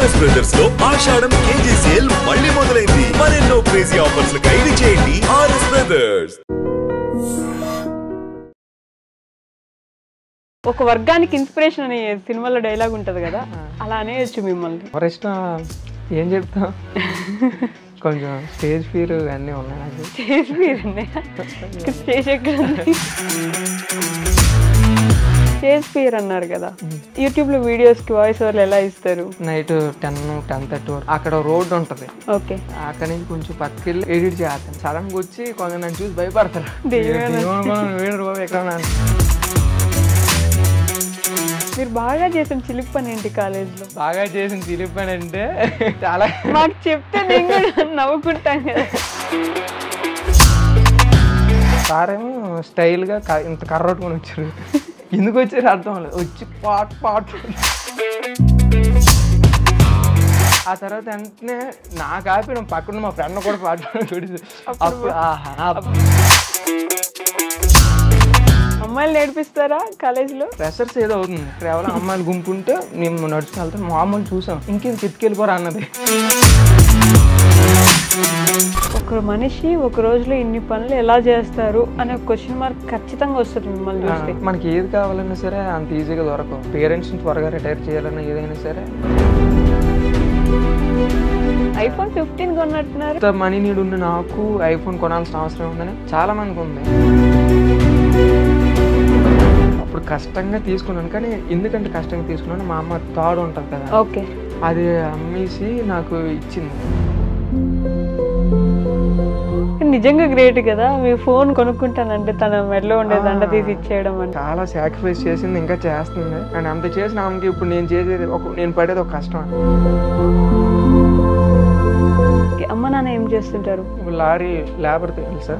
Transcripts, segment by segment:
RS brothers లో ఆషాఢం KG sale మళ్ళీ మొదలైంది. మరెన్నో క్రేజీ ఆఫర్స్ ఖైదు చేయండి ఆర్ఎస్ బ్రదర్స్. ఒక వర్గానికి ఇన్స్పిరేషన్ అనే సినిమాలో డైలాగ్ ఉంటది కదా, అలా అనేయచ్చు మిమ్మల్ని. ఎవరిష్టం ఏం చెప్తాం, కొంచెం స్టేజ్ ఫీర్ అన్నీ ఉన్నాయి నాకు. స్టేజ్ ఫీర్ స్టేజ్ ఎక్కడ స్టేజ్ ఫీర్ అన్నారు కదా, యూట్యూబ్ లో వీడియోస్ కి వాయిస్ ఓవర్లు ఎలా ఇస్తారు? నైట్ 10-10:30 వరకు అక్కడ రోడ్ ఉంటది, ఓకే, అక్కడ నుంచి కొంచెం పక్కకెళ్ళి ఎడిట్ చేస్తాను. సడన్ గా వచ్చి కొంచెం నన్ను చూసి భయపడతారు, ఎక్కడ. మీరు బాగా చేసిన చిలిపి పని ఏంటి కాలేజ్ లో? బాగా చేసిన చిలిపి పని అంటే చాలా, మాకు చెప్తే నేను కూడా నవ్వుకుంటాను కదా. సారేమో స్టైల్ గా ఇంత కర్రొట్టుకొని వచ్చారు, ఎందుకు వచ్చారు అర్థం లేదు, వచ్చి పాట్ ఆ తర్వాత వెంటనే నాకు ఆపి పక్కన మా ఫ్రెండ్ కూడా పాడుతుంది. అప్పుడు అమ్మాయిలు నేర్పిస్తారా కాలేజ్ లో? ఫ్రెషర్స్ ఏదో అవుతుంది, కేవలం అమ్మాయిలు గుంపుంటే మేము నడుచుకుని వెళ్తాం, మామూలు చూసాం, ఇంకేం కితికెళ్ళిపోరా అన్నది. ఒక మనిషి ఒక రోజులో ఇన్ని పనులు ఎలా చేస్తారు అనే క్వశ్చన్ మార్క్ ఖచ్చితంగా వస్తుంది మిమ్మల్ని చూస్తే. మనకి ఏది కావాలన్నా సరే అంత ఈజీగా దొరకవు. పేరెంట్స్ ని త్వరగా రిటైర్ చేయాలన్నా ఏదైనా సరే. iPhone 15 కొన్నట్టున్నారు. మనీ నీడ్ ఉన్న నాకు ఐఫోన్ కొనాల్సిన అవసరం ఉందని చాలా మందికి ఉంది. అప్పుడు కష్టంగా తీసుకున్నాను, కానీ ఎందుకంటే కష్టంగా తీసుకున్నాను, మా అమ్మ తాడు ఉంటుంది కదా, ఓకే, అది అమ్మేసి నాకు ఇచ్చింది. నిజంగా గ్రేట్ కదా, మీ ఫోన్ కొనుక్కుంటానంటే తన మెడలో ఉండే దండ తీసి ఇచ్చేయడం అంటే. చాలా సాక్రిఫైస్ చేసింది, ఇంకా చేస్తుంది. అండ్ అంత చేసిన ఆమెకి ఇప్పుడు నేను చేసేది నేను పడేది ఒక కష్టం. అమ్మ నాన్న ఏం చేస్తుంటారు? లారీ లేబర్ తెలుసా,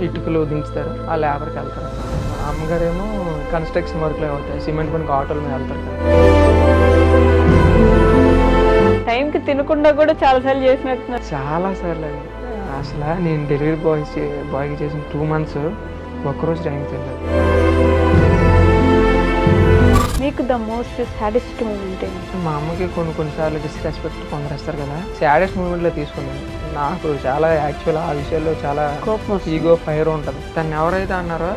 ఇటుకలు దించుతారు, ఆ లేబర్కి వెళ్తారు. అమ్మగారేమో కన్స్ట్రక్షన్ వర్క్లో అవుతాయి, సిమెంట్ పనికి ఆటోల మీద వెళ్తారు. టైంకి తినకుండా కూడా చాలా సార్లు చేసినట్టున్నారు. చాలా సార్లు అండి. అసలు నేను డెలివరీ బాయ్కి చేసిన 2 months ఒక్కరోజు టైంకి తిన్నాను. మీకు ద మోస్ట్ సాడెస్ట్ మూమెంట్ ఏంటి? మా అమ్మకి కొన్నిసార్లు డిస్రెస్పెక్ట్ కొందరేస్తారు కదా, సాడెస్ట్ మూమెంట్లో తీసుకున్నాను. నాకు చాలా యాక్చువల్ ఆ విషయాల్లో చాలా ఈగో ఫైర్ ఉంటుంది. తను ఎవరైతే అన్నారో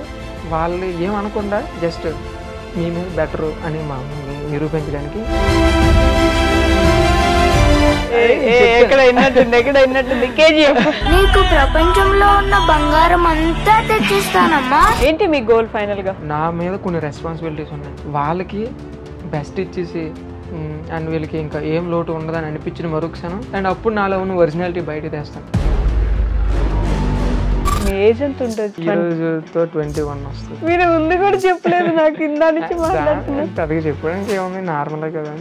వాళ్ళు ఏమనకుండా జస్ట్ మీ మీద బెటరు అని మా అమ్మని నిరూపించడానికి. నీకు ప్రపంచంలో ఉన్న బంగారం అంతా తెచ్చిస్తానమ్మా. ఏంటి మీ గోల్ ఫైనల్ గా? నా మీద కొన్ని రెస్పాన్సిబిలిటీస్ ఉన్నాయి, వాళ్ళకి బెస్ట్ ఇచ్చేసి అండ్ వీళ్ళకి ఇంకా ఏం లోటు ఉండదని అనిపించిన మరొకసాను. అండ్ అప్పుడు నాలో ఉన్న ఒరిజినాలిటీ బయట తెస్తాను. మీ ఏజ్ ఎంత ఉంటుంది? ఈ రోజుతో 21 వస్తుంది. మీరు ముందు కూడా చెప్పలేదు నాకు, ఇందా నుంచి మాట్లాడుతున్నారు. పెద్దగా చెప్పడానికి ఏముంది, నార్మలే కదా.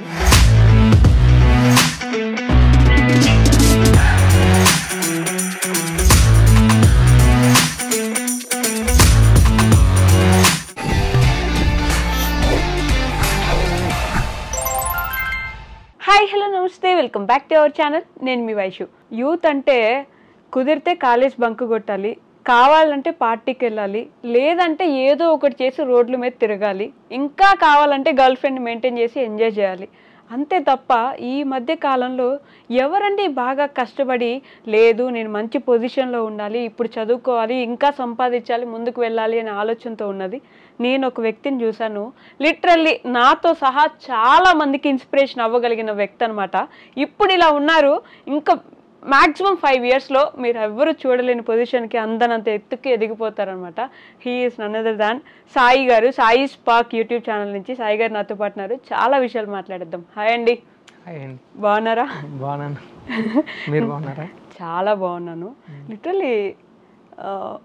హాయ్, హలో, నమస్తే, welcome back to our channel. నేను మీ వైషు. యూత్ అంటే కుదిరితే కాలేజ్ బంక్ కొట్టాలి, కావాలంటే పార్టీకి వెళ్ళాలి, లేదంటే ఏదో ఒకటి చేసి రోడ్ల మీద తిరగాలి, ఇంకా కావాలంటే గర్ల్ ఫ్రెండ్ మెయింటైన్ చేసి ఎంజాయ్ చేయాలి. అంతే తప్ప ఈ మధ్య కాలంలో ఎవరండి బాగా కష్టపడి లేదు నేను మంచి పొజిషన్లో ఉండాలి, ఇప్పుడు చదువుకోవాలి, ఇంకా సంపాదించాలి, ముందుకు వెళ్ళాలి అనే ఆలోచనతో ఉన్నది. నేను ఒక వ్యక్తిని చూశాను, లిటరల్లీ నాతో సహా చాలా మందికి ఇన్స్పిరేషన్ అవ్వగలిగిన వ్యక్తి అనమాట. ఇప్పుడు ఇలా ఉన్నారు, ఇంకా మ్యాక్సిమం 5 yearsలో మీరు ఎవరు చూడలేని పొజిషన్కి అందనంత ఎత్తుకి ఎదిగిపోతారనమాట. He is none other than Sai గారు. సాయి స్పార్క్ యూట్యూబ్ ఛానల్ నుంచి సాయి గారు నాతో పాటున్నారు. చాలా విషయాలు మాట్లాడేద్దాం. హాయ్ అండి. హాయ్ అండి. బాగున్నారా? బాగున్నాను, మీరు బాగున్నారా? చాలా బాగున్నాను. లిటరల్లీ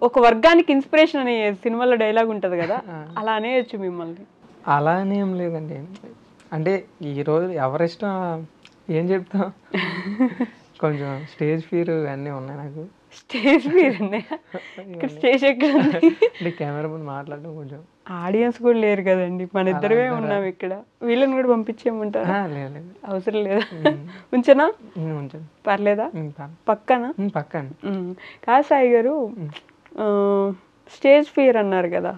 ఒక వర్గానికి ఇన్స్పిరేషన్ అనే సినిమాలో డైలాగ్ ఉంటుంది కదా, అలా అనేయచ్చు మిమ్మల్ని. అలా అనేం లేదండి, అంటే ఈరోజు ఎవరిష్టం ఏం చెప్తాం, కొంచెం స్టేజ్ ఫీర్ అన్నీ ఉన్నాయి నాకు. స్టేజ్ ఫీర్ ఉన్నాయా? ఇక్కడ స్టేజ్ ఎక్కడ ఉంది? అంటే కెమెరా ముందు మాట్లాడడం కొంచెం. ఆడియన్స్ కూడా లేరు కదండి, మన ఇద్దరమే ఉన్నాం ఇక్కడ. వీళ్ళని కూడా పంపించేయమంటారా? లేదు, అవసరం లేదా? ఉంచనా? ఉంచండి. పర్లేదా? పక్కన పక్కన. కాదు సాయి గారు, స్టేజ్ ఫియర్ అన్నారు కదా,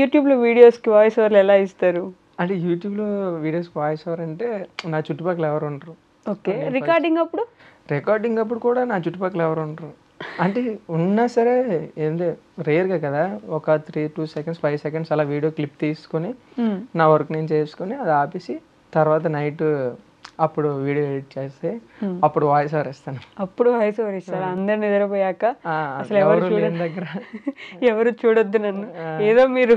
యూట్యూబ్లో వీడియోస్కి వాయిస్ ఓవర్లు ఎలా ఇస్తారు? అంటే యూట్యూబ్లో వీడియోస్కి వాయిస్ ఓవర్ అంటే నా చుట్టుపక్కల ఎవరు ఉంటారు, ఓకే. రికార్డింగ్ అప్పుడు కూడా నా చుట్టుపక్కల ఎవరు ఉండరు. అంటే ఉన్నా సరే ఏంటి రేర్గా కదా, ఒక 2 సెకండ్స్ 5 సెకండ్స్ అలా వీడియో క్లిప్ తీసుకొని నా వర్క్ నేను చేసుకొని అది ఆపేసి తర్వాత నైట్ అప్పుడు వీడియో ఎడిట్ చేస్తే అప్పుడు వాయిస్ ఓవర్ ఇస్తాను. అప్పుడు వాయిస్ ఓవర్ ఇస్తారు అందరు నిద్రపోయాక. అసలు ఎవరు చూడొద్దు నన్ను, ఏదో మీరు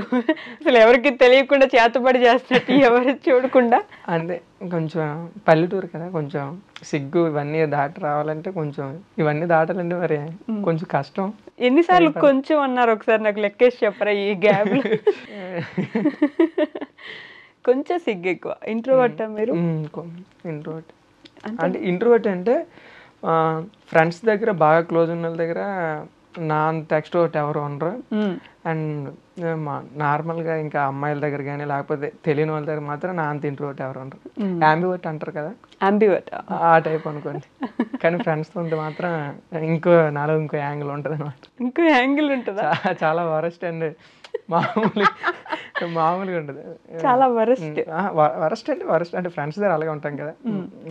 అసలు ఎవరికి తెలియకుండా చేతబడి చేస్తున్నట్టు ఎవరు చూడకుండా. అంటే కొంచెం పల్లెటూరు కదా, కొంచెం సిగ్గు ఇవన్నీ దాటి రావాలంటే కొంచెం ఇవన్నీ దాటాలంటే మరి కొంచెం కష్టం. ఎన్నిసార్లు కొంచెం అన్నారు ఒకసారి నాకు లెక్కేసి చెప్పరా ఈ గ్యాప్? కొంచెం సిగ్గు ఎక్కువ. ఇంట్రోవర్టా మీరు? ఇంట్రోవర్ట్ అంటే ఇంట్రోవర్ట్ అంటే ఫ్రెండ్స్ దగ్గర బాగా క్లోజ్ ఉన్న వాళ్ళ దగ్గర నా అంత ఎక్స్ట్రోవర్ట్ ఎవరు ఉండరు. అండ్ నార్మల్గా ఇంకా అమ్మాయిల దగ్గర కానీ లేకపోతే తెలియని వాళ్ళ దగ్గర మాత్రం నా అంత ఇంట్రోవర్ట్ ఎవరు ఉండరు. యాంబివర్ట్ అంటారు కదా, ఆ టైప్ అనుకోండి. కానీ ఫ్రెండ్స్తో ఉంటే మాత్రం నాలో ఇంకో యాంగిల్ ఉంటుంది అనమాట. ఇంకో యాంగిల్ ఉంటుందా? చాలా వరస్ట్ అండి, మామూలుగా ఉంటుంది. చాలా వరస్ట్ అంటే ఫ్రెండ్స్ దగ్గర అలాగే ఉంటాం కదా,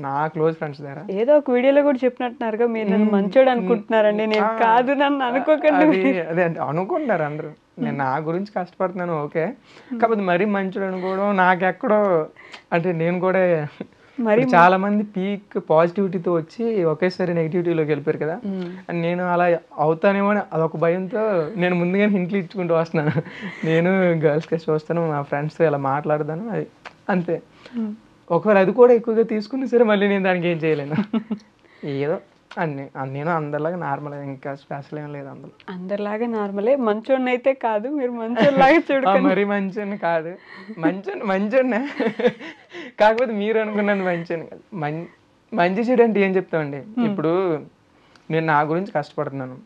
నా క్లోజ్ ఫ్రెండ్స్ దగ్గర. ఏదో ఒక వీడియోలో కూడా చెప్పినట్టున్నారుగా మీరు నన్ను మంచోడు అనుకుంటున్నారండి. నేను కాదు, నన్ను అనుకోకండి. అదే అంటే అనుకుంటున్నారు అందరూ, నేను నా గురించి కష్టపడుతున్నాను ఓకే, కాకపోతే మరీ మంచోడు అనుకోవడం నాకెక్కడో అంటే నేను కూడా మరి చాలా మంది పీక్ పాజిటివిటీతో వచ్చి ఒకేసారి నెగిటివిటీలోకి వెళ్ళిపోయారు కదా, అండ్ నేను అలా అవుతానేమో అని అదొక భయంతో నేను ముందుగానే హింట్లు ఇచ్చుకుంటూ వస్తున్నాను. నేను గర్ల్స్ కేసు వస్తాను, మా ఫ్రెండ్స్తో ఇలా మాట్లాడతాను, అది అంతే. ఒకవేళ అది కూడా ఎక్కువగా తీసుకుని సరే మళ్ళీ నేను దానికి ఏం చేయలేను. ఏదో నేను అందరిలాగా నార్మల్, ఇంకా స్పెషల్ ఏం లేదు అందులో. అందరిలాగా నార్మలే, మంచోడిని అయితే కాదు మీరు, మంచోడిలాగా చూడండి. మరీ మంచోడిని కాదు, మంచోడినే కాకపోతే మీరు అనుకున్నది మంచోడిని కాదు. మంచి చెడు అంటే ఏం చెప్తామండి, ఇప్పుడు నేను నా గురించి కష్టపడుతున్నాను,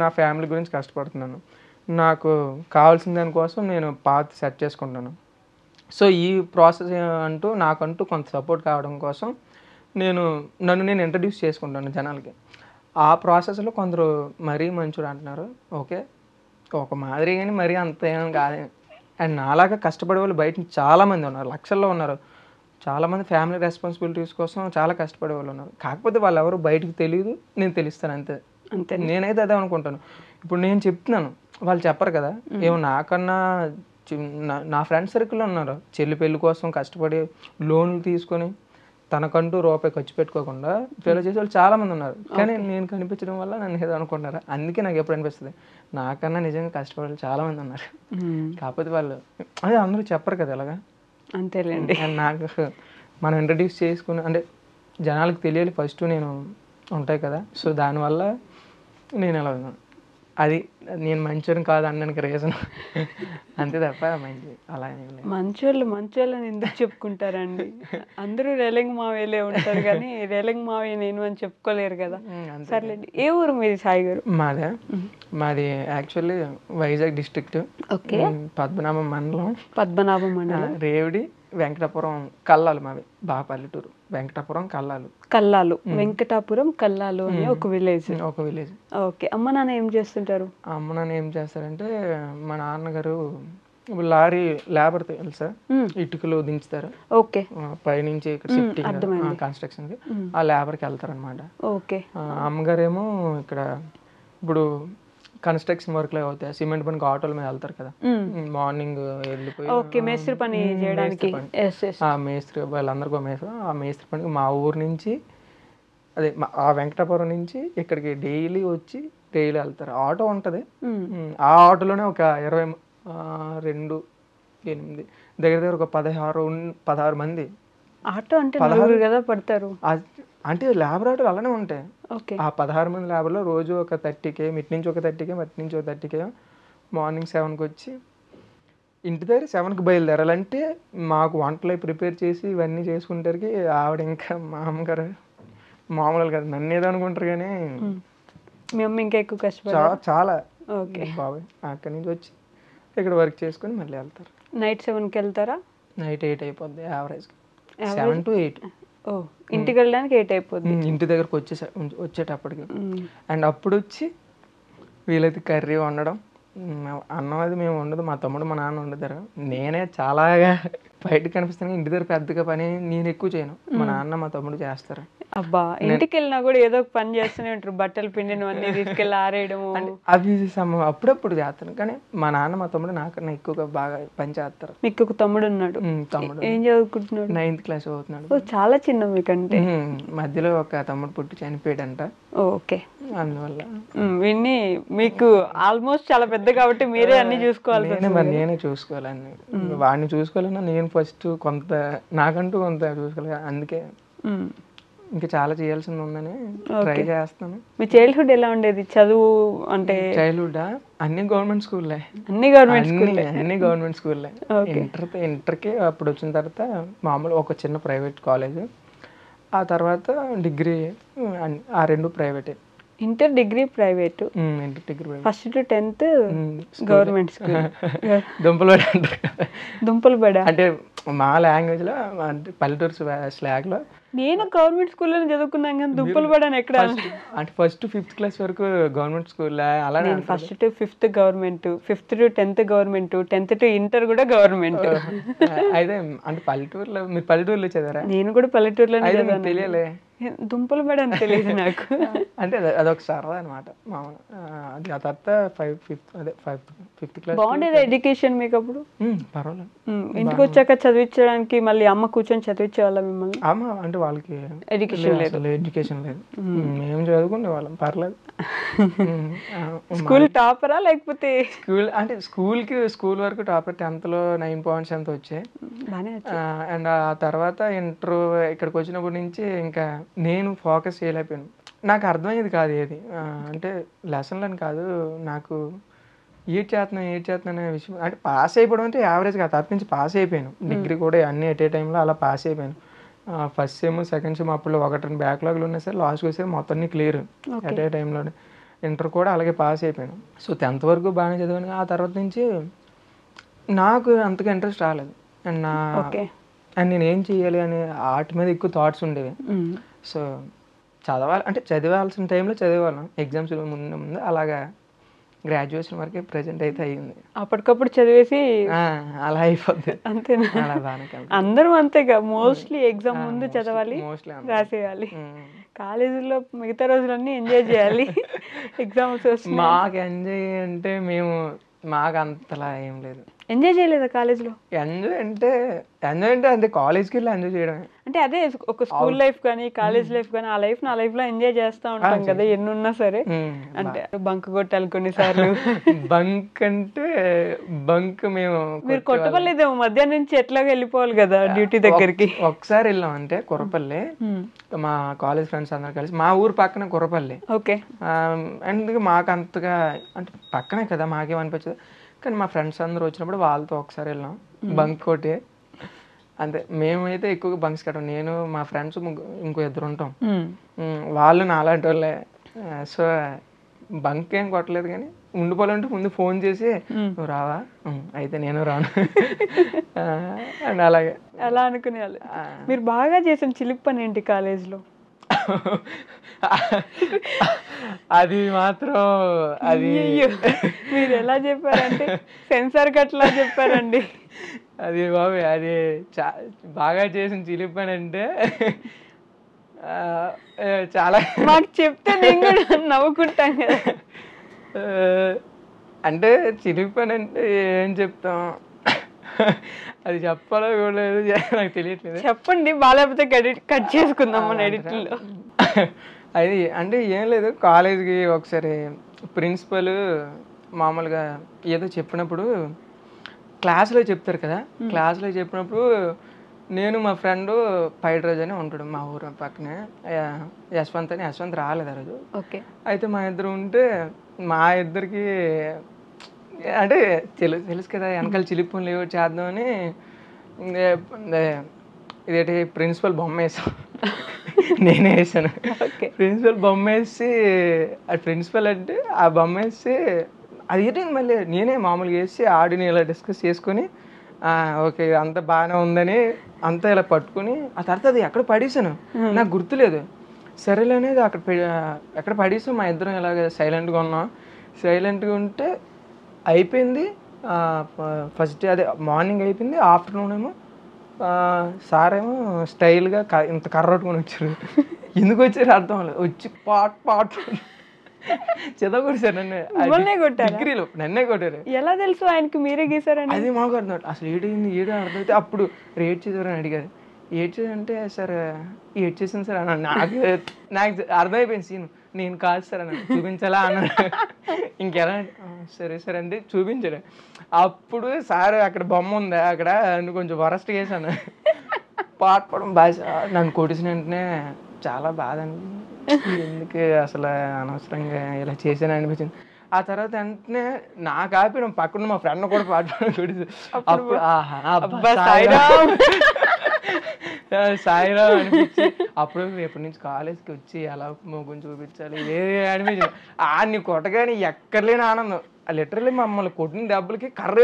నా ఫ్యామిలీ గురించి కష్టపడుతున్నాను, నాకు కావాల్సిన దానికోసం నేను పాత్ సెట్ చేసుకుంటున్నాను. సో ఈ ప్రాసెస్ అంటూ నాకంటూ కొంత సపోర్ట్ కావడం కోసం నన్ను నేను ఇంట్రడ్యూస్ చేసుకుంటాను జనాలకి. ఆ ప్రాసెస్లో కొందరు మరీ మంచోడు అంటున్నారు, ఓకే ఒక మాదిరి, కానీ మరీ అంత ఏం కాదు. అండ్ నాలాగా కష్టపడే వాళ్ళు బయట చాలామంది ఉన్నారు, లక్షల్లో ఉన్నారు. చాలామంది ఫ్యామిలీ రెస్పాన్సిబిలిటీస్ కోసం చాలా కష్టపడే వాళ్ళు ఉన్నారు. కాకపోతే వాళ్ళు ఎవరు బయటకు తెలియదు, నేను తెలుస్తాను అంతే. నేనైతే అదే అనుకుంటాను. ఇప్పుడు నేను చెప్తున్నాను, వాళ్ళు చెప్పరు కదా. ఏమో నాకన్నా నా ఫ్రెండ్ సర్కిల్లో ఉన్నారు, చెల్లి పెళ్లి కోసం కష్టపడి లోన్లు తీసుకొని తనకంటూ రూపాయి ఖర్చు పెట్టుకోకుండా పెళ్లి చేసే వాళ్ళు చాలామంది ఉన్నారు. కానీ నేను కనిపించడం వల్ల నన్ను ఏదో అనుకుంటున్నారు. అందుకే నాకు ఎప్పుడు అనిపిస్తుంది, నాకన్నా నిజంగా కష్టపడే చాలామంది ఉన్నారు. కాకపోతే వాళ్ళు అదే అందరూ చెప్పరు కదా అలాగా. అంతేలేండి. అండ్ నాకు మనం ఇంట్రడ్యూస్ చేసుకుని అంటే జనాలకు తెలియాలి ఫస్ట్ నేను ఉంటాయి కదా. సో దానివల్ల నేను ఎలా ఉన్నాను, అది నేను మంచోని కాదు అనడానికి రీజన్ అంతే తప్ప మంచి అలా మంచోళ్ళని ఎందుకు చెప్పుకుంటారండి? అందరూ రేలంగి మావయ్యలే ఉంటారు కానీ రేలంగి మావయ్య నేను అని చెప్పుకోలేరు కదా. సర్లేండి, ఏ ఊరు మీది సాయి గారు? మాది యాక్చువల్లీ వైజాగ్ డిస్ట్రిక్ట్, పద్మనాభం మండలం, రేవిడి వెంకటాపురం కల్లాలు. మావి బాగా పల్లెటూరు, వెంకటాపురం కల్లాలు. వెంకటాపురం కల్లాలు అని ఒక విలేజ్. ఓకే. అమ్మ నాన్న ఏం చేస్తుంటారు? అమ్మ నాన్న ఏం చేస్తారంటే, మా నాన్నగారు ఇప్పుడు లారీ లేబర్ తెలుసా, ఇటుకలు దించుతారు. ఓకే. పైనుంచి ఇక్కడ షిఫ్టింగ్ కన్స్ట్రక్షన్ కి ఆ లేబర్కి వెళ్తారు అనమాట. ఓకే. అమ్మగారేమో ఇక్కడ ఇప్పుడు కన్స్ట్రక్షన్ వర్క్ లో అవుతాయి, సిమెంట్ పనికి ఆటోల మీద వెళ్తారు కదా, మార్నింగ్ వెళ్ళిపోయి మేస్త్రి పని చేయడానికి. మేస్త్రి వాళ్ళందరికీ ఆ మేస్త్రి పనికి మా ఊరు నుంచి అదే ఆ వెంకటాపురం నుంచి ఇక్కడికి డైలీ వచ్చి డైలీ వెళ్తారు. ఆటో ఉంటుంది, ఆ ఆటోలోనే ఒక 22 8 దగ్గర ఒక 16 మంది. ఆటో అంటే 16 కదా పడతారు. అంటే ల్యాబ్ ఆటోలు అలానే ఉంటాయి. ఆ 16 మంది ల్యాబ్లో రోజు ఒక 30K, ఇటు నుంచి ఒక 30K, మట్టి నుంచి ఒక 30K. మార్నింగ్ 7కి వచ్చి ఇంటి దగ్గర 7కి బయలుదేరాలంటే మాకు వంటలు ప్రిపేర్ చేసి ఇవన్నీ చేసుకుంటారికి ఆవిడ ఇంకా మా అమ్మగారు మామూలు కదా, నన్ను ఏదో అనుకుంటారు కానీ మీ అమ్మ ఇంకా ఎక్కువ కష్టపడారు చాలా. బాబాయ్ అక్కడి నుంచి వచ్చి ఇక్కడ వర్క్ చేసుకుని మళ్ళీ వెళ్తారు. నైట్ 7కి వెళ్తారా? నైట్ 8 అయిపోద్ది యావరేజ్గా, 7 to 8. ఇంటికి వెళ్ళడానికి 8 అయిపోద్ది ఇంటి దగ్గరకు వచ్చేటప్పటికి. అండ్ అప్పుడు వచ్చి వీలైతే కర్రీ వండడం, అన్నం అది మేము ఉండదు, మా తమ్ముడు మా నాన్న వండుతారు. నేనే చాలా బయటకు కనిపిస్తాను, ఇంటి దగ్గర పెద్దగా పని నేను ఎక్కువ చేయను, మా నాన్న మా తమ్ముడు చేస్తారు. అబ్బా ఇంటికి వెళ్ళినా కూడా ఏదో ఒక పని చేస్తూనే ఉంటారు, బట్టలు పిండిన అన్ని తీసుకెళ్ళి ఆరేయడము. అవి అప్పుడప్పుడు చేస్తాను, కానీ మా నాన్న మా తమ్ముడు నాకన్నా ఎక్కువగా బాగా పని చేస్తారు. మీకు ఒక తమ్ముడు ఉన్నాడు? తమ్ముడు ఏం చదువుకుంటున్నాడు? 9th క్లాస్ చదువుతున్నాడు. చాలా చిన్న మీకంటే. మధ్యలో ఒక తమ్ముడు పుట్టి చనిపోయాడంట. ఓకే. అందువల్ల విన్ని మీకు ఆల్మోస్ట్ చాలా పెద్ద కాబట్టి మీరే అన్ని చూసుకోవాలి. నేనే చూసుకోవాలని, వాడిని చూసుకోవాలన్నా నేను ఫస్ట్ కొంత నాకంటూ కొంత చూసుకోవాలి. అందుకే ఇంకా చాలా చేయాల్సింది ఉందని ట్రై చేస్తాను. మీ చైల్డ్హుడ్ ఎలా ఉండేది? చదువు అంటే చైల్డ్హుడ్ అన్ని గవర్నమెంట్ స్కూల్లే. అన్ని గవర్నమెంట్ స్కూల్లే. ఇంటర్కి అప్పుడు వచ్చిన తర్వాత మామూలు ఒక చిన్న ప్రైవేట్ కాలేజ్, ఆ తర్వాత డిగ్రీ ఆ 2 ప్రైవేటే. Inter degree private, inter degree first to 10th government school. దుంపలబడి అంటారు. దుంపలబడ అంటే మా లాంగ్వేజ్ లో, అంటే పల్లెటూరు స్లాగ్ లో. నేను గవర్నమెంట్ స్కూల్లో చదువుకున్నాను కానీ దుంపలబడ అని ఎక్కడ? అంటే ఫస్ట్ 5th క్లాస్ వరకు గవర్నమెంట్ స్కూల్. అలా నేను first to 5th government, 5th to 10th government, 10th to inter కూడా గవర్నమెంట్. అయితే అంటే పల్లెటూరులో, మీరు పల్లెటూరులో చదివారా? నేను కూడా పల్లెటూరులోనే చదివాను. తెలియలే దుంపలు పడి అని తెలియదు నాకు. అంటే అదొక సరదా అనమాట మామూలు. అది ఆ తర్వాత 5th క్లాస్. బాగుండేది ఎడ్యుకేషన్ మీకు అప్పుడు? పర్వాలేదు. ఇంటికి వచ్చాక చదివించడానికి మళ్ళీ అమ్మ కూర్చొని చదివించే వాళ్ళ మిమ్మల్ని? అమ్మ అంటే వాళ్ళకి ఎడ్యుకేషన్ లేదు. ఎడ్యుకేషన్ లేదు, మేము చదువుకునే వాళ్ళం. పర్లేదు. స్కూల్ టాపరా లేకపోతే? స్కూల్ వరకు టాపర్. 10th లో 9 పాయింట్స్ ఎంత వచ్చాయి. అండ్ ఆ తర్వాత ఇంటర్ ఇక్కడికి వచ్చినప్పటి నుంచి ఇంకా నేను ఫోకస్ చేయలేకపోయాను. నాకు అర్థమయ్యేది కాదు ఏది, అంటే లెసన్లని కాదు, నాకు ఏడ్ చేస్తున్నాను అనే విషయం. అంటే పాస్ అయిపోవడం అంటే యావరేజ్ కాదు, అటు నుంచి పాస్ అయిపోయాను. డిగ్రీ కూడా అన్ని ఎట్ ఏ టైంలో అలా పాస్ అయిపోయాను. ఫస్ట్ సెమ్, సెకండ్ సెమ్ అప్పుడు 1-2 బ్యాక్లాగ్లు ఉన్నాయి సార్. లాస్ట్కి వచ్చేసి మొత్తం క్లియర్ ఎట్ ఏ టైంలోనే. ఇంటర్ కూడా అలాగే పాస్ అయిపోయాను. సో 10th వరకు బాగానే చదివాను. ఆ తర్వాత నుంచి నాకు అంతగా ఇంట్రెస్ట్ రాలేదు. అండ్ నేను ఏం చేయాలి అని వాటి మీద ఎక్కువ థాట్స్ ఉండేవి. సో చదవాల్సిన టైంలో చదివేవాళ్ళం, ఎగ్జామ్స్ ముందు అలాగా గ్రాడ్యుయేషన్ వరకే ప్రెజెంట్ అయితే అయ్యింది. అప్పటికప్పుడు చదివేసి అలా అయిపోద్ది. అంతేనా? అందరూ అంతేగా, మోస్ట్లీ ఎగ్జామ్ ముందు చదవాలి, రాసేయాలి. కాలేజీలో మిగతా రోజులన్నీ ఎంజాయ్ చేయాలి. ఎగ్జామ్స్ మాకు ఎంజాయ్ అంటే మాకు అంతలా ఏం లేదు. ఎంజాయ్ చేయలేదా కాలేజ్లో? ఎంజాయ్ అంటే అంతే, కాలేజ్కి వెళ్ళి ఎంజాయ్ చేయడమే. అంటే అదే ఒక స్కూల్ లైఫ్ కానీ కాలేజ్ లైఫ్ కానీ ఆ లైఫ్ నా లైఫ్ లో ఎంజాయ్ చేస్తూ ఉంటాం కదా ఎన్నున్నా సరే. అంటే బంక్ కొట్టాలి కొన్నిసార్లు. బంక్ మీరు కొట్టపలేదేమో, మధ్యాహ్నం నుంచి ఎట్లాగా వెళ్ళిపోవాలి కదా డ్యూటీ దగ్గరికి. ఒకసారి వెళ్ళాం అంటే కుర్రపల్లి, మా కాలేజ్ ఫ్రెండ్స్ అందరు కలిసి. మా ఊరు పక్కన కుర్రపల్లి. ఓకే. అందుకే మాకు అంతగా అంటే పక్కనే కదా, మాకేమనిపించదు. కానీ మా ఫ్రెండ్స్ అందరూ వచ్చినప్పుడు వాళ్ళతో ఒకసారి వెళ్ళాం బంక్ కొట్టి. అంతే, మేమైతే ఎక్కువగా బంక్స్ కట్టం. నేను మా ఫ్రెండ్స్ ఇంకో 2 ఉంటాం, వాళ్ళు నాలాంటి వాళ్ళే. సో బంక్ ఏం కొట్టలేదు, కానీ ఉండిపోవాలంటే ముందు ఫోన్ చేసి నువ్వు రావా, అయితే నేను రాను అండ్ అలాగే అలా అనుకునేవాళ్ళు. మీరు బాగా చేసిన చిలిప్ పని ఏంటి కాలేజ్లో? అది మాత్రం అది మీరు ఎలా చెప్పారంటే సెన్సార్ కట్లా చెప్పారండి. అది బాబు, అది బాగా చేసిన చిలిప్ పని అంటే చాలా మాకు చెప్తే నేను కూడా నవ్వుకుంటాం కదా. అంటే చిలిప్ పని అంటే ఏం చెప్తాం, అది చెప్పాలో కూడా లేదు, నాకు తెలియట్లేదు. చెప్పండి, బాగాలేకపోతే కట్ చేసుకుందాం మన ఎడిట్లో. అది అంటే ఏం లేదు, కాలేజ్కి ఒకసారి ప్రిన్సిపల్ మామూలుగా ఏదో చెప్పినప్పుడు క్లాస్లో చెప్తారు కదా, క్లాస్లో చెప్పినప్పుడు నేను మా ఫ్రెండ్ పైడ్రాజ్ అని ఉంటాడు మా ఊరు పక్కనే, యశ్వంత్ రాలేదు ఆ రోజు. ఓకే. అయితే మా ఇద్దరు ఉంటే మా ఇద్దరికి అంటే తెలుసు కదా వెనకాల చిలిపి లేవు చేద్దామని ఇదేంటి ప్రిన్సిపల్ బొమ్మ వేసాం. నేనే వేసాను. ప్రిన్సిపల్ బొమ్మ వేసి, ఆ ప్రిన్సిపల్ అంటే ఆ బొమ్మ వేసి అది ఏంటి మళ్ళీ నేనే మామూలుగా వేసి ఆడిని ఇలా డిస్కస్ చేసుకొని ఓకే అంత బాగానే ఉందని అంతా ఇలా పట్టుకుని ఆ తర్వాత అది ఎక్కడ పడేసాను నాకు గుర్తులేదు. సరేలే అనేది ఎక్కడ పడేసాం, మా ఇద్దరం ఇలాగ సైలెంట్గా ఉన్నాం. సైలెంట్గా ఉంటే అయిపోయింది. ఫస్ట్ అదే మార్నింగ్ అయిపోయింది. ఆఫ్టర్నూన్ ఏమో సార్ ఏమో స్టైల్గా ఇంత కర్ర పట్టుకొని వచ్చారు. ఎందుకు వచ్చారు అర్థం అవ్వలేదు. వచ్చి పాట్ చెదగొడు సార్ నన్ను. డిగ్రీలో నన్నే కొట్టారు. ఎలా తెలుసు ఆయనకి మీరే గీసారండి? అది మాకు అర్థం అసలు ఏదో అర్థమైతే అప్పుడు రేట్ చేసేవారని అడిగారు. ఏడ్ చేదంటే సార్ ఏడ్ చేసాను సార్ అన్నాను. నాకు అర్థమైపోయింది సీన్. నేను కాదు సార్ అన్నాను. చూపించాలా అన్నాడు. ఇంకెలా సరే సార్ అంటే చూపించాడు. అప్పుడు సార్ అక్కడ బొమ్మ ఉందా అక్కడ కొంచెం వరస్ట్ చేశాను. పాటపడం బాగా నన్ను కొట్టిన వెంటనే చాలా బాధ అనిపించింది. ఎందుకు అసలు అనవసరంగా ఇలా చేశాను అనిపించింది. ఆ తర్వాత వెంటనే నాకు ఆపి పక్కన మా ఫ్రెండ్ కూడా పాటపడం కొట్టేసి అప్పుడు సాయిరామ్ అనిపించి అప్పుడు రేపటి నుంచి కాలేజ్కి వచ్చి ఎలా మొగ్గుని చూపించాలి ఏది అనిపించింది. ఆడిని కొట్టగానే ఎక్కర్లేని ఆనందం. లిటరల్లీ మమ్మల్ని కొట్టిన దెబ్బలకి కర్ర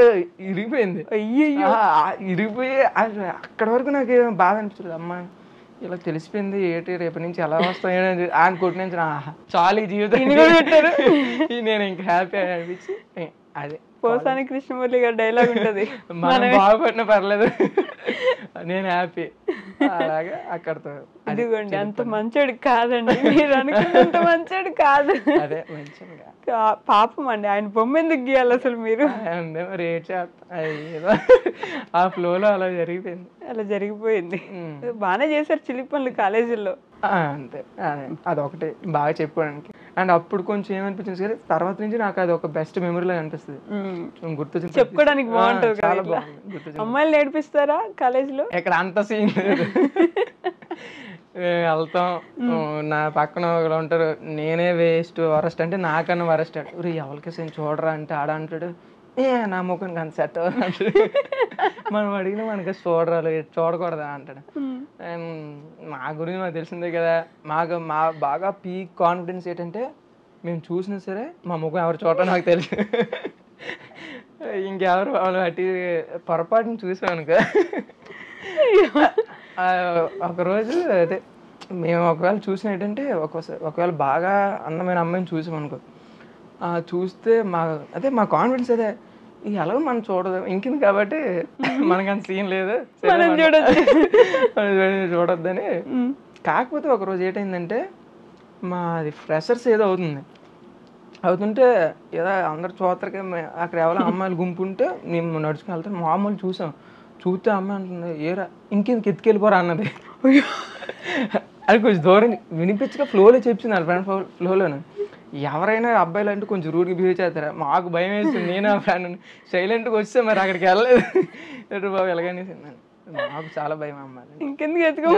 ఇరిగిపోయింది. అయ్యో ఇరిగిపోయి అక్కడి వరకు నాకు బాధ అనిపించలేదు. అమ్మ ఇలా తెలిసిపోయింది ఏంటి రేపటి నుంచి ఎలా వస్తాయి ఆయన కొట్టిన చాలు ఈ జీవితం నేను ఇంకా హ్యాపీ అని అనిపించి అదే పోసాని కృష్ణమూర్తి గారి డైలాగ్ ఉంటది, మనం బాగుపడినా పర్లేదు నేను హ్యాపీ. అలాగే అక్కడతో ఇదిగోండి అంత మంచోడు కాదండి, మీరు అనుకున్నంత మంచోడు కాదు. అదే మంచిగా పాపం అండి, ఆయన బొమ్మ ఎందుకు గీయాలి అసలు మీరు? రేట్ చేస్తా ఏదో ఆ ఫ్లోలో అలా జరిగిపోయింది. అలా జరిగిపోయింది. బాగానే చేశారు చిలిపి పనులు కాలేజీల్లో. అంతే అదే అదొకటి బాగా చెప్పుకోవడానికి. అండ్ అప్పుడు కొంచెం ఏమనిపించింది సరే తర్వాత నుంచి నాకు అది ఒక బెస్ట్ మెమరీలో అనిపిస్తుంది. గుర్తొచ్చింది చెప్పుకోవడానికి బాగుంటుంది. అమ్మాయిలు నేర్పిస్తారా కాలేజీలో? ఇక్కడ అంత సీన్ లేదు. వెళ్తాం నా పక్కన ఉంటారు, నేనే వేస్ట్ వరస్ట్ అంటే నాకన్నా వరస్ట్ అంటాడు. ఎవరికి సీన్ చూడరా అంటే ఆడ అంటాడు నా ముఖానికి అంత సెట్ అవ్వదు అంటాడు. మనం అడిగినా మనకి చూడరాలు చూడకూడదా అంటాడు. మా గురించి మాకు తెలిసిందే కదా. మా బాగా పీక్ కాన్ఫిడెన్స్ ఏంటంటే మేము చూసినా సరే మా ముఖం ఎవరు చూడటం నాకు తెలుసు. ఇంకెవరు వాళ్ళు అటు పొరపాటుని చూసాం అనుకో. ఒకరోజు అదే మేము ఒకవేళ చూసిన ఏంటంటే ఒకవేళ బాగా అందమైన అమ్మాయిని చూసామనుకో, చూస్తే మా కాన్ఫిడెన్స్ అదే ఎలాగో మనం చూడదు ఇంకింది కాబట్టి మనకు అంత సీన్ లేదు చూడొద్దని. కాకపోతే ఒకరోజు ఏంటైందంటే మాది ఫ్రెషర్స్ ఏదో అవుతుంటే ఏదో అందరు చూతరకి అక్కడ ఎవరో అమ్మాయిలు గుంపు ఉంటే మేము నడుచుకుని వెళ్తాం. మామూలు చూస్తే అమ్మాయి అంటుంది ఏరా ఇంకెందుకు ఎత్తుకెళ్ళిపోరా అన్నది. అది కొంచెం దూరం వినిపించగా ఫ్లోలో చెప్పింది వాళ్ళ ఫ్రెండ్ ఫ్లోలోనే. ఎవరైనా అబ్బాయిలు అంటే కొంచెం రూడ్గా బిహేవ్ చేస్తారా, మాకు భయం వేస్తుంది. నేను ఆ ఫ్రెండ్ సైలెంట్గా వస్తే మరి అక్కడికి వెళ్ళలేదు. ఎటు బాబు ఎలాగనేసి మాకు చాలా భయం అమ్మాయి ఇంకెందుకు ఎత్తుకో